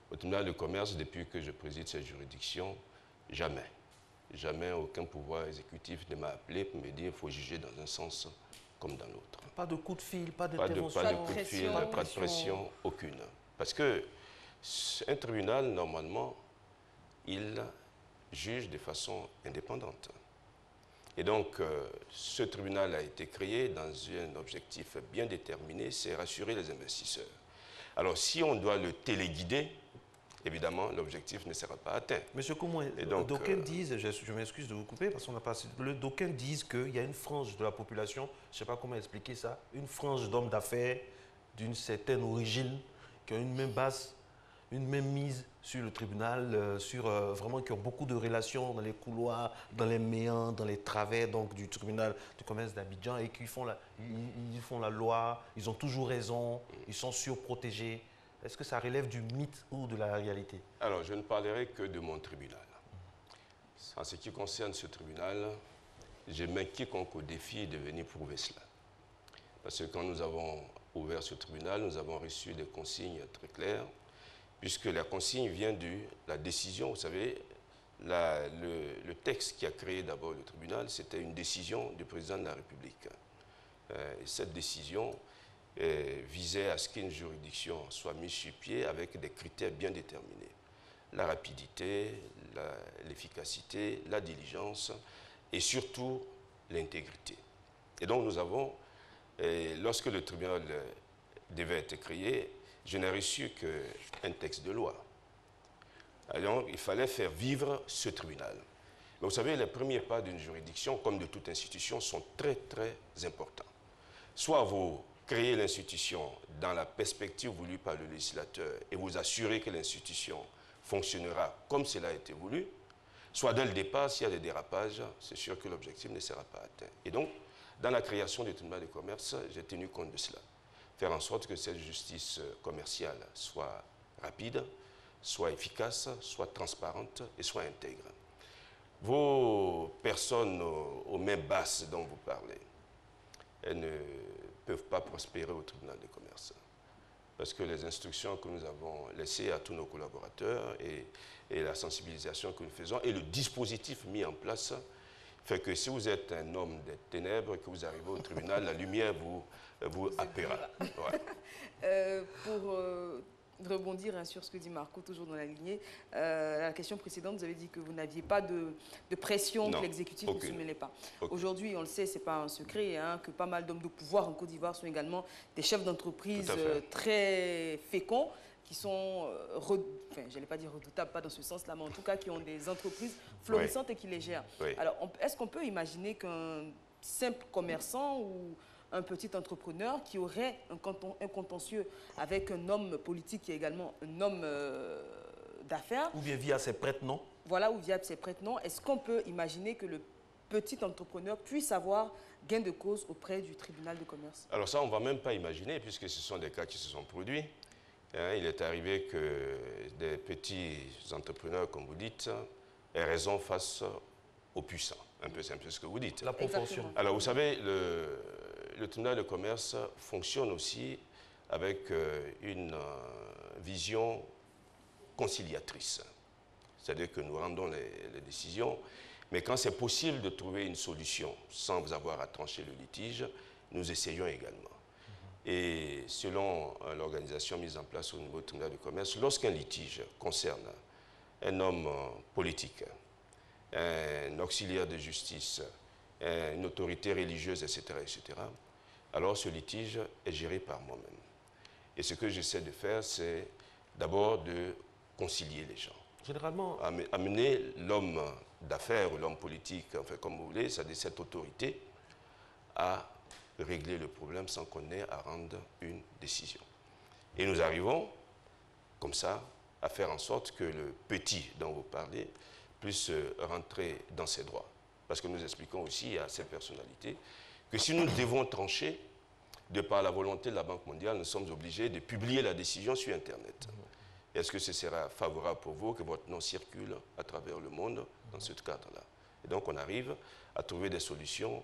Au tribunal de commerce, depuis que je préside cette juridiction, jamais aucun pouvoir exécutif ne m'a appelé pour me dire qu'il faut juger dans un sens comme dans l'autre. Pas de coup de fil, pas d'intervention, pas de coup de fil, pas de pression, aucune. Parce que un tribunal, normalement, il juge de façon indépendante. Et donc, ce tribunal a été créé dans un objectif bien déterminé, c'est rassurer les investisseurs. Alors, si on doit le téléguider, évidemment, l'objectif ne sera pas atteint. Monsieur Comouin, d'aucuns disent, je m'excuse de vous couper parce qu'on n'a pas assez de... D'aucuns disent qu'il y a une frange de la population, je ne sais pas comment expliquer ça, une frange d'hommes d'affaires d'une certaine origine, qui ont une même base, une même mise sur le tribunal, vraiment qui ont beaucoup de relations dans les couloirs, dans les méandres, dans les travers donc, du tribunal de commerce d'Abidjan et qui font ils font la loi, ils ont toujours raison, ils sont surprotégés. Est-ce que ça relève du mythe ou de la réalité? Alors, je ne parlerai que de mon tribunal. En ce qui concerne ce tribunal, je mets quiconque au défi de venir prouver cela. Parce que quand nous avons ouvert ce tribunal, nous avons reçu des consignes très claires, puisque la consigne vient de la décision. Vous savez, le texte qui a créé d'abord le tribunal, c'était une décision du président de la République. Et cette décision visait à ce qu'une juridiction soit mise sur pied avec des critères bien déterminés. La rapidité, l'efficacité, la diligence et surtout l'intégrité. Et donc nous avons, lorsque le tribunal devait être créé, je n'ai reçu qu'un texte de loi. Alors il fallait faire vivre ce tribunal. Mais vous savez, les premiers pas d'une juridiction, comme de toute institution, sont très très importants. Soit vous créez l'institution dans la perspective voulue par le législateur et vous assurez que l'institution fonctionnera comme cela a été voulu, soit dès le départ, s'il y a des dérapages, c'est sûr que l'objectif ne sera pas atteint. Et donc, dans la création du tribunal de commerce, j'ai tenu compte de cela. Faire en sorte que cette justice commerciale soit rapide, soit efficace, soit transparente et soit intègre. Vos personnes aux mains basses dont vous parlez, elles ne peuvent pas prospérer au tribunal de commerce. Parce que les instructions que nous avons laissées à tous nos collaborateurs et la sensibilisation que nous faisons et le dispositif mis en place fait que si vous êtes un homme des ténèbres et que vous arrivez au tribunal, la lumière vous happera. Ouais. Pour rebondir sur ce que dit Marco, toujours dans la lignée, la question précédente, vous avez dit que vous n'aviez pas de pression, que l'exécutif ne se mêlait pas. Aujourd'hui, on le sait, ce n'est pas un secret, que pas mal d'hommes de pouvoir en Côte d'Ivoire sont également des chefs d'entreprise très féconds, qui sont, j'allais pas dire redoutables, pas dans ce sens-là, mais en tout cas qui ont des entreprises florissantes et qui les gèrent. Alors, est-ce qu'on peut imaginer qu'un simple commerçant ou un petit entrepreneur qui aurait un contentieux avec un homme politique qui est également un homme d'affaires. Ou bien via ses prête-noms. Voilà, ou via ses prête-noms. Est-ce qu'on peut imaginer que le petit entrepreneur puisse avoir gain de cause auprès du tribunal de commerce? Alors ça, on ne va même pas imaginer, puisque ce sont des cas qui se sont produits. Il est arrivé que des petits entrepreneurs, comme vous dites, aient raison face aux puissants. Un peu, c'est un peu ce que vous dites. La proportion. Alors, vous savez, le tribunal de commerce fonctionne aussi avec une vision conciliatrice. C'est-à-dire que nous rendons les décisions, Mais quand c'est possible de trouver une solution sans avoir à trancher le litige, nous essayons également. Et selon l'organisation mise en place au niveau du tribunal de commerce, lorsqu'un litige concerne un homme politique, un auxiliaire de justice, une autorité religieuse, etc., alors ce litige est géré par moi-même. Et ce que j'essaie de faire, c'est d'abord de concilier les gens. Généralement, amener l'homme d'affaires ou l'homme politique, enfin comme vous voulez, c'est-à-dire cette autorité, à régler le problème sans qu'on ait à rendre une décision. Et nous arrivons, comme ça, à faire en sorte que le petit dont vous parlez puisse rentrer dans ses droits. Parce que nous expliquons aussi à ces personnalités que si nous devons trancher, de par la volonté de la Banque mondiale, nous sommes obligés de publier la décision sur Internet. Est-ce que ce sera favorable pour vous que votre nom circule à travers le monde dans ce cadre-là? Et donc on arrive à trouver des solutions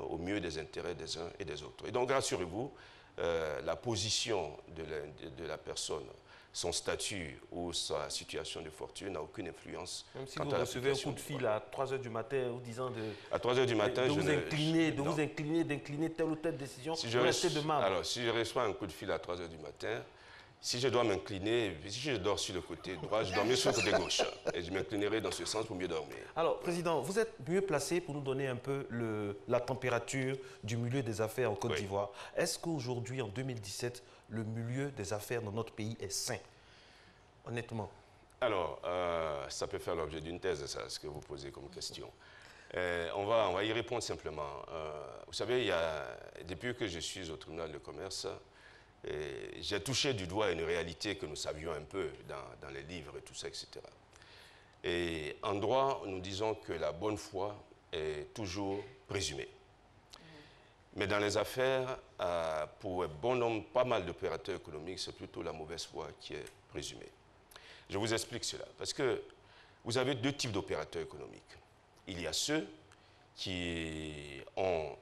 au mieux des intérêts des uns et des autres. Et donc rassurez-vous, la position de la personne, son statut ou sa situation de fortune n'a aucune influence. Même si vous recevez un coup de fil à 3 h du matin vous disant à 3 h du matin, d'incliner telle ou telle décision, si je reçois un coup de fil à 3 h du matin, si je dois m'incliner, si je dors sur le côté droit, je dormirai sur le côté gauche. Et je m'inclinerai dans ce sens pour mieux dormir. Alors, Président, vous êtes mieux placé pour nous donner un peu la température du milieu des affaires en Côte d'Ivoire. Est-ce qu'aujourd'hui, en 2017, le milieu des affaires dans notre pays est sain? Honnêtement. Alors, ça peut faire l'objet d'une thèse, ça, ce que vous posez comme question. On va y répondre simplement. Vous savez, depuis que je suis au tribunal de commerce, j'ai touché du doigt une réalité que nous savions un peu dans les livres et tout ça, etc. Et en droit, nous disons que la bonne foi est toujours présumée. Mais dans les affaires, pour un bon nombre, pas mal d'opérateurs économiques, c'est plutôt la mauvaise foi qui est présumée. Je vous explique cela. Parce que vous avez deux types d'opérateurs économiques. Il y a ceux qui ont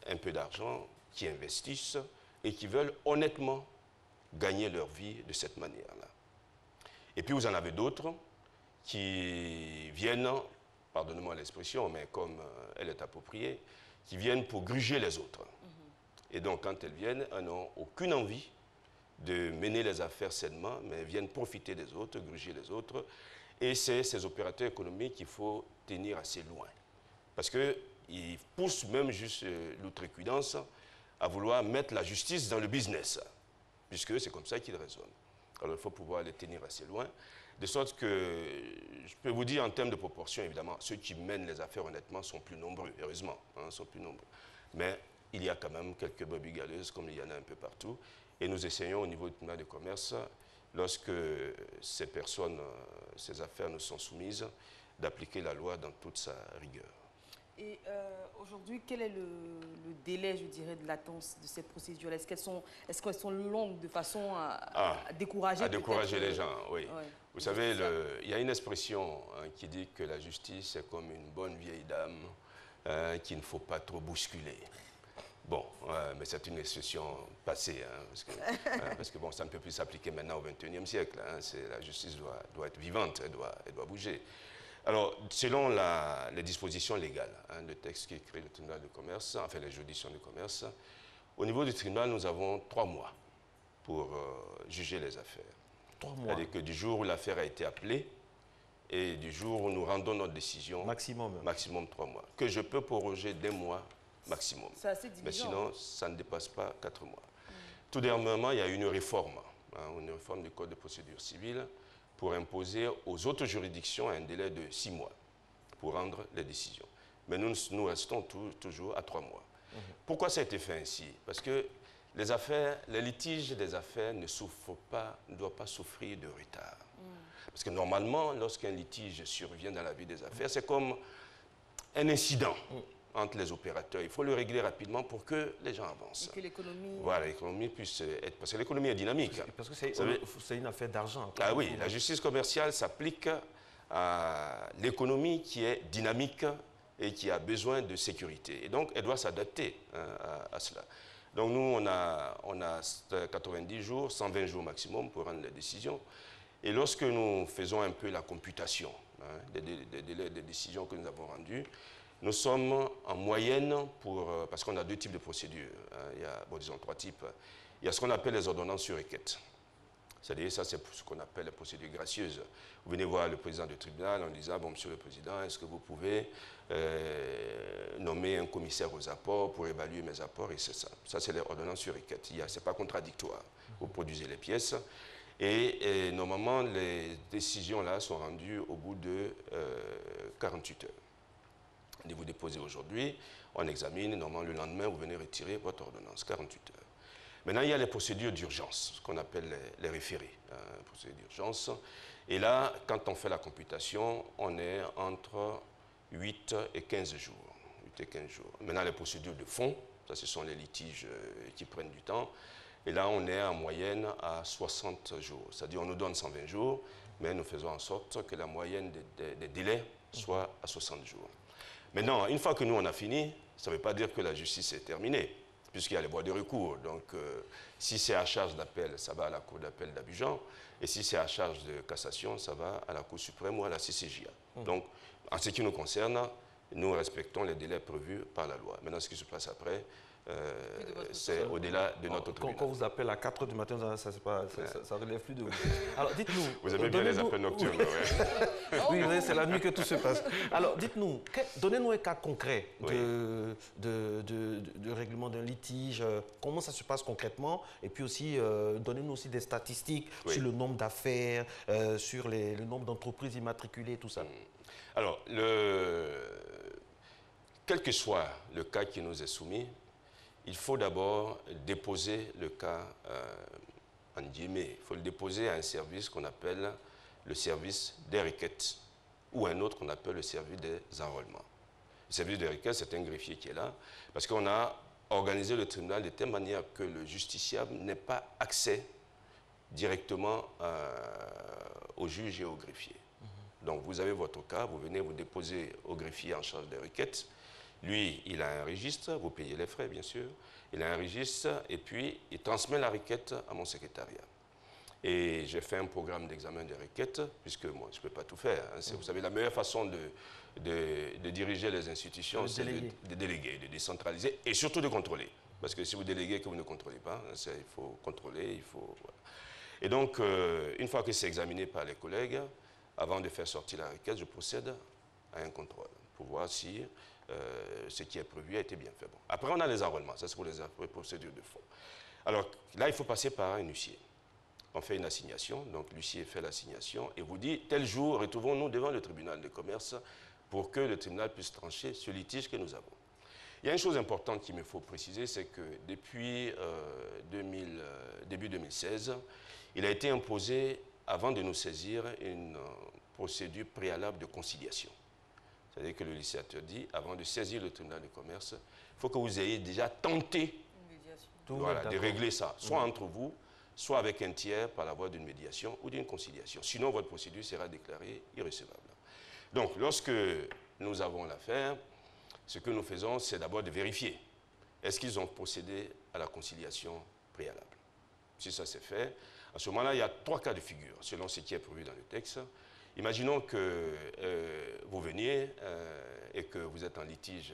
un peu d'argent, qui investissent, et qui veulent honnêtement gagner leur vie de cette manière-là. Et puis vous en avez d'autres qui viennent, pardonnez-moi l'expression, mais comme elle est appropriée, qui viennent pour gruger les autres. Et donc quand elles viennent, elles n'ont aucune envie de mener les affaires sainement, mais viennent profiter des autres, gruger les autres. Et c'est ces opérateurs économiques qu'il faut tenir assez loin. Parce qu'ils poussent même juste l'outrecuidance à vouloir mettre la justice dans le business, puisque c'est comme ça qu'ils raisonnent. Alors il faut pouvoir les tenir assez loin, de sorte que, je peux vous dire en termes de proportion, évidemment, ceux qui mènent les affaires honnêtement sont plus nombreux, heureusement, sont plus nombreux. Mais il y a quand même quelques brebis galeuses, comme il y en a un peu partout, et nous essayons au niveau du tribunal de commerce, lorsque ces personnes, ces affaires nous sont soumises, d'appliquer la loi dans toute sa rigueur. Et aujourd'hui, quel est le délai, je dirais, de latence de ces procédures? Est-ce qu'elles sont longues de façon à décourager les gens, oui. Ouais. Vous savez, il y a une expression qui dit que la justice est comme une bonne vieille dame qu'il ne faut pas trop bousculer. Bon, mais c'est une expression passée, parce que bon, ça ne peut plus s'appliquer maintenant au XXIe siècle. La justice doit être vivante, elle doit bouger. Alors, selon les dispositions légales, le texte qui crée le tribunal de commerce, enfin les juridictions de commerce, au niveau du tribunal, nous avons 3 mois pour juger les affaires. 3 mois. C'est-à-dire que du jour où l'affaire a été appelée et du jour où nous rendons notre décision, maximum 3 mois, que je peux proroger d'1 mois maximum. C'est assez divisant. Mais sinon, ça ne dépasse pas 4 mois. Tout dernièrement, il y a une réforme du Code de procédure civile, pour imposer aux autres juridictions un délai de 6 mois pour rendre les décisions. Mais nous restons toujours à 3 mois. Pourquoi ça a été fait ainsi? Parce que les litiges des affaires ne doivent pas souffrir de retard. Parce que normalement, lorsqu'un litige survient dans la vie des affaires, c'est comme un incident entre les opérateurs. Il faut le régler rapidement pour que les gens avancent. Et que l'économie... Voilà, l'économie puisse être... Parce que l'économie est dynamique. Parce que c'est une affaire d'argent. Ah oui, la justice commerciale s'applique à l'économie qui est dynamique et qui a besoin de sécurité. Et donc, elle doit s'adapter à cela. Donc, nous, on a 90 jours, 120 jours maximum pour rendre les décisions. Et lorsque nous faisons un peu la computation des décisions que nous avons rendues, nous sommes en moyenne parce qu'on a deux types de procédures. Il y a, disons, trois types. Il y a ce qu'on appelle les ordonnances sur requête. C'est-à-dire, ça, c'est ce qu'on appelle les procédures gracieuses. Vous venez voir le président du tribunal en disant, bon, monsieur le président, est-ce que vous pouvez nommer un commissaire aux apports pour évaluer mes apports? Et c'est ça. Ça, c'est les ordonnances sur requête. Ce n'est pas contradictoire. Vous produisez les pièces. Et normalement, les décisions là sont rendues au bout de 48 heures. Vous déposez aujourd'hui, on examine, et normalement, le lendemain, vous venez retirer votre ordonnance, 48 heures. Maintenant, il y a les procédures d'urgence, ce qu'on appelle les référés, procédures d'urgence. Et là, quand on fait la computation, on est entre 8 et 15 jours. 8 et 15 jours. Maintenant, les procédures de fond, ça, ce sont les litiges qui prennent du temps. Et là, on est en moyenne à 60 jours. C'est-à-dire, on nous donne 120 jours, mais nous faisons en sorte que la moyenne des délais soit à 60 jours. Maintenant, une fois que nous, on a fini, ça ne veut pas dire que la justice est terminée, puisqu'il y a les voies de recours. Donc, si c'est à charge d'appel, ça va à la Cour d'appel d'Abidjan. Et si c'est à charge de cassation, ça va à la Cour suprême ou à la CCJA. Donc, en ce qui nous concerne, nous respectons les délais prévus par la loi. Maintenant, ce qui se passe après, c'est au-delà de notre tribunal. Quand on vous appelle à 4 h du matin, ça ne relève plus de vous. Alors, dites-nous... Vous aimez bien les appels nocturnes, oui, c'est la nuit que tout se passe. Alors, dites-nous, donnez-nous un cas concret de règlement d'un litige. Comment ça se passe concrètement? Et puis aussi, donnez-nous aussi des statistiques sur le nombre d'affaires, sur le nombre d'entreprises immatriculées, tout ça. Alors, quel que soit le cas qui nous est soumis, il faut d'abord déposer le cas, en guillemets, il faut le déposer à un service qu'on appelle le service des requêtes ou un autre qu'on appelle le service des enrôlements. Le service des requêtes, c'est un greffier qui est là parce qu'on a organisé le tribunal de telle manière que le justiciable n'ait pas accès directement au juge et au greffier. Donc, vous avez votre cas, vous venez vous déposer au greffier en charge des requêtes. Lui, il a un registre, vous payez les frais, bien sûr. Il a un registre et puis il transmet la requête à mon secrétariat. Et j'ai fait un programme d'examen des requêtes, puisque moi, je ne peux pas tout faire. Hein. Vous savez, la meilleure façon de diriger les institutions, c'est de déléguer, de décentraliser et surtout de contrôler. Parce que si vous déléguez que vous ne contrôlez pas, il faut contrôler, il faut... Voilà. Et donc, une fois que c'est examiné par les collègues, avant de faire sortir la requête, je procède à un contrôle pour voir si ce qui est prévu a été bien fait. Bon. Après, on a les enrôlements. Ça, c'est pour les procédures de fond. Alors, là, il faut passer par un huissier. On fait une assignation. Donc, l'huissier fait l'assignation et vous dit, tel jour, retrouvons-nous devant le tribunal de commerce pour que le tribunal puisse trancher ce litige que nous avons. Il y a une chose importante qu'il me faut préciser, c'est que depuis début 2016, il a été imposé, avant de nous saisir, une procédure préalable de conciliation. C'est-à-dire que le législateur dit, avant de saisir le tribunal de commerce, il faut que vous ayez déjà tenté de régler ça, soit entre vous, soit avec un tiers par la voie d'une médiation ou d'une conciliation. Sinon, votre procédure sera déclarée irrecevable. Donc, lorsque nous avons l'affaire, ce que nous faisons, c'est d'abord de vérifier. Est-ce qu'ils ont procédé à la conciliation préalable? Si ça s'est fait, à ce moment-là, il y a 3 cas de figure, selon ce qui est prévu dans le texte. Imaginons que vous veniez et que vous êtes en litige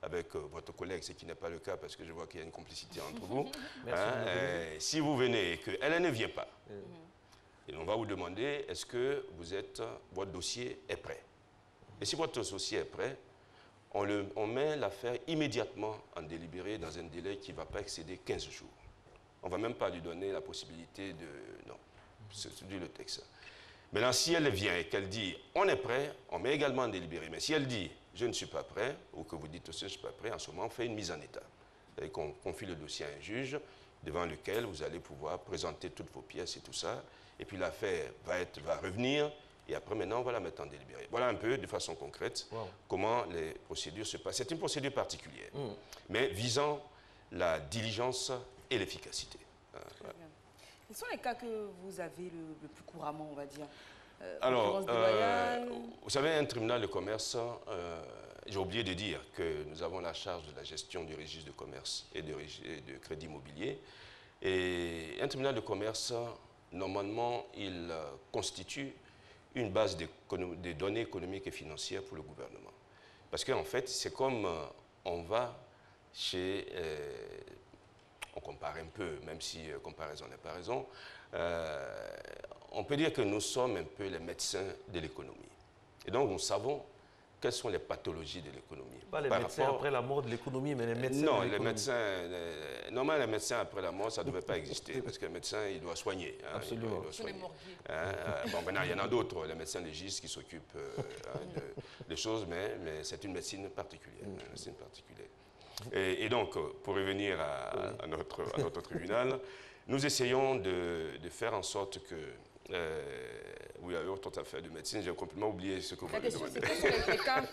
avec votre collègue, ce qui n'est pas le cas parce que je vois qu'il y a une complicité entre vous. Si vous venez et qu'elle ne vient pas, et on va vous demander est-ce que votre dossier est prêt. Et si votre dossier est prêt, on met l'affaire immédiatement en délibéré dans un délai qui ne va pas excéder 15 jours. On ne va même pas lui donner la possibilité de... Non, c'est du le texte. Maintenant, si elle vient et qu'elle dit « on est prêt », on met également en délibéré. Mais si elle dit « je ne suis pas prêt » ou que vous dites aussi « je ne suis pas prêt », en ce moment, on fait une mise en état. C'est-à-dire qu'on confie le dossier à un juge devant lequel vous allez pouvoir présenter toutes vos pièces et tout ça. Et puis l'affaire va revenir et après, maintenant, on va la mettre en délibéré. Voilà un peu, de façon concrète, comment les procédures se passent. C'est une procédure particulière, mais visant la diligence et l'efficacité. Quels sont les cas que vous avez le plus couramment, on va dire? Alors, vous savez, un tribunal de commerce, j'ai oublié de dire que nous avons la charge de la gestion du registre de commerce et de crédit immobilier. Et un tribunal de commerce normalement, il constitue une base de données économiques et financières pour le gouvernement. Parce qu'en fait, c'est comme on va chez... on compare un peu, même si comparaison n'est pas raison, on peut dire que nous sommes un peu les médecins de l'économie. Et donc, nous savons quelles sont les pathologies de l'économie. Pas les médecins après la mort de l'économie, mais les médecins non, de l'économie. Les médecins, normalement, les médecins après la mort, ça ne devrait pas exister, parce que le médecin, il doit soigner. Hein, absolument. Il doit soigner. Bon, maintenant, il y en a d'autres, les médecins légistes qui s'occupent des choses, mais c'est une médecine particulière. Une médecine particulière. Et donc, pour revenir à notre tribunal, nous essayons de faire en sorte que... oui, alors, toute affaire de médecine, j'ai complètement oublié ce que vous m'avez demandé. Quels sont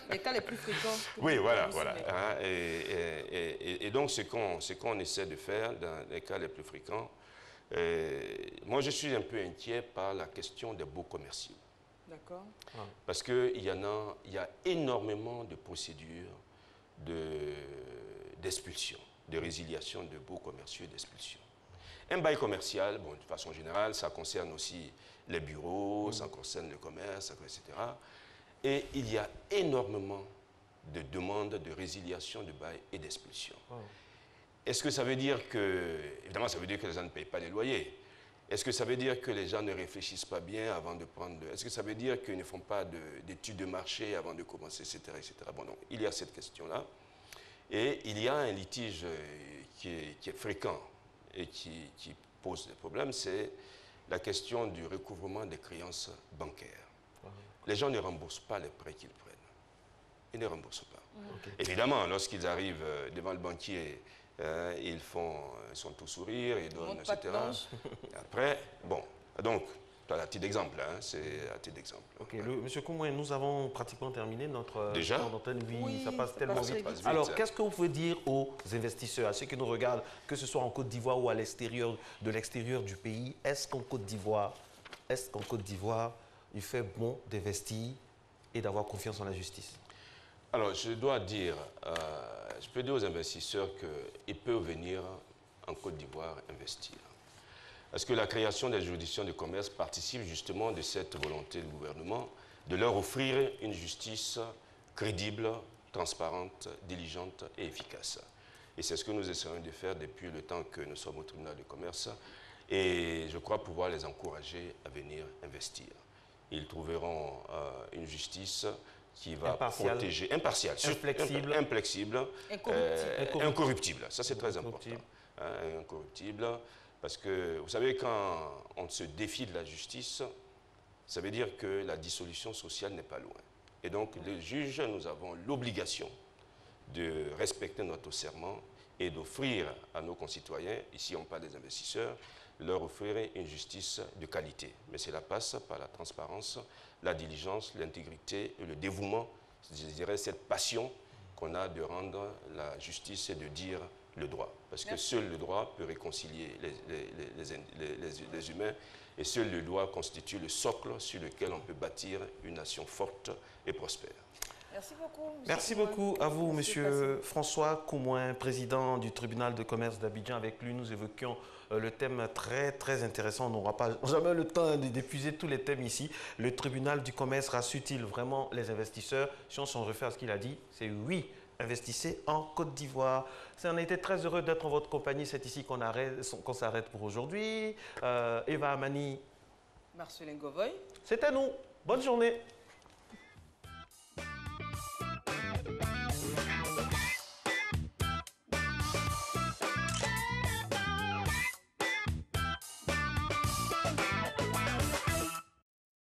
les cas les plus fréquents? Oui, voilà. Hein, et donc, ce qu'on essaie de faire dans les cas les plus fréquents, moi, je suis un peu inquiet par la question des baux commerciaux. D'accord. Parce qu'il y a énormément de procédures d'expulsion, de résiliation de baux commerciaux et d'expulsion. Un bail commercial, bon, de façon générale, ça concerne aussi les bureaux, ça concerne le commerce, etc. Et il y a énormément de demandes de résiliation de bail et d'expulsion. Est-ce que ça veut dire que, évidemment, ça veut dire que les gens ne payent pas les loyers? Est-ce que ça veut dire que les gens ne réfléchissent pas bien avant de prendre... Est-ce que ça veut dire qu'ils ne font pas d'études de marché avant de commencer, etc. Bon, donc, il y a cette question-là. Et il y a un litige qui est fréquent et qui pose des problèmes, c'est la question du recouvrement des créances bancaires. Les gens ne remboursent pas les prêts qu'ils prennent. Ils ne remboursent pas. Évidemment, lorsqu'ils arrivent devant le banquier, ils sont tout sourire, ils donnent, etc. Après, bon, donc, à titre d'exemple, c'est à titre d'exemple. Ok, Monsieur Koumoué, nous avons pratiquement terminé notre déjà temps d'antenne. Oui, ça passe tellement vite. vite. Alors, qu'est-ce que vous pouvez dire aux investisseurs, à ceux qui nous regardent, que ce soit en Côte d'Ivoire ou à l'extérieur du pays? Est-ce qu'en Côte d'Ivoire, il fait bon d'investir et d'avoir confiance en la justice? Alors, je dois dire, je peux dire aux investisseurs qu'ils peuvent venir en Côte d'Ivoire investir. Parce que la création des juridictions de commerce participe justement de cette volonté du gouvernement de leur offrir une justice crédible, transparente, diligente et efficace. Et c'est ce que nous essayons de faire depuis le temps que nous sommes au tribunal de commerce. Et je crois pouvoir les encourager à venir investir. Ils trouveront une justice qui va protéger, impartiale, inflexible, incorruptible. Ça, c'est très important. Incorruptible. Parce que, vous savez, quand on se défie de la justice, ça veut dire que la dissolution sociale n'est pas loin. Et donc, les juges, nous avons l'obligation de respecter notre serment et d'offrir à nos concitoyens, ici on parle des investisseurs, leur offrir une justice de qualité. Mais cela passe par la transparence, la diligence, l'intégrité et le dévouement, je dirais cette passion qu'on a de rendre la justice et de dire le droit. Parce que seul le droit peut réconcilier les humains et seul le droit constitue le socle sur lequel on peut bâtir une nation forte et prospère. Merci beaucoup. Merci beaucoup à vous, Monsieur François Koumoué, président du tribunal de commerce d'Abidjan. Avec lui, nous évoquions le thème très intéressant. On n'aura pas jamais le temps d'épuiser tous les thèmes ici. Le tribunal du commerce rassure-t-il vraiment les investisseurs? Si on s'en refait à ce qu'il a dit, c'est oui. Investissez en Côte d'Ivoire. On a été très heureux d'être en votre compagnie. C'est ici qu'on s'arrête pour aujourd'hui. Eva Amani. Marcelin Govoy. C'est à nous. Bonne journée.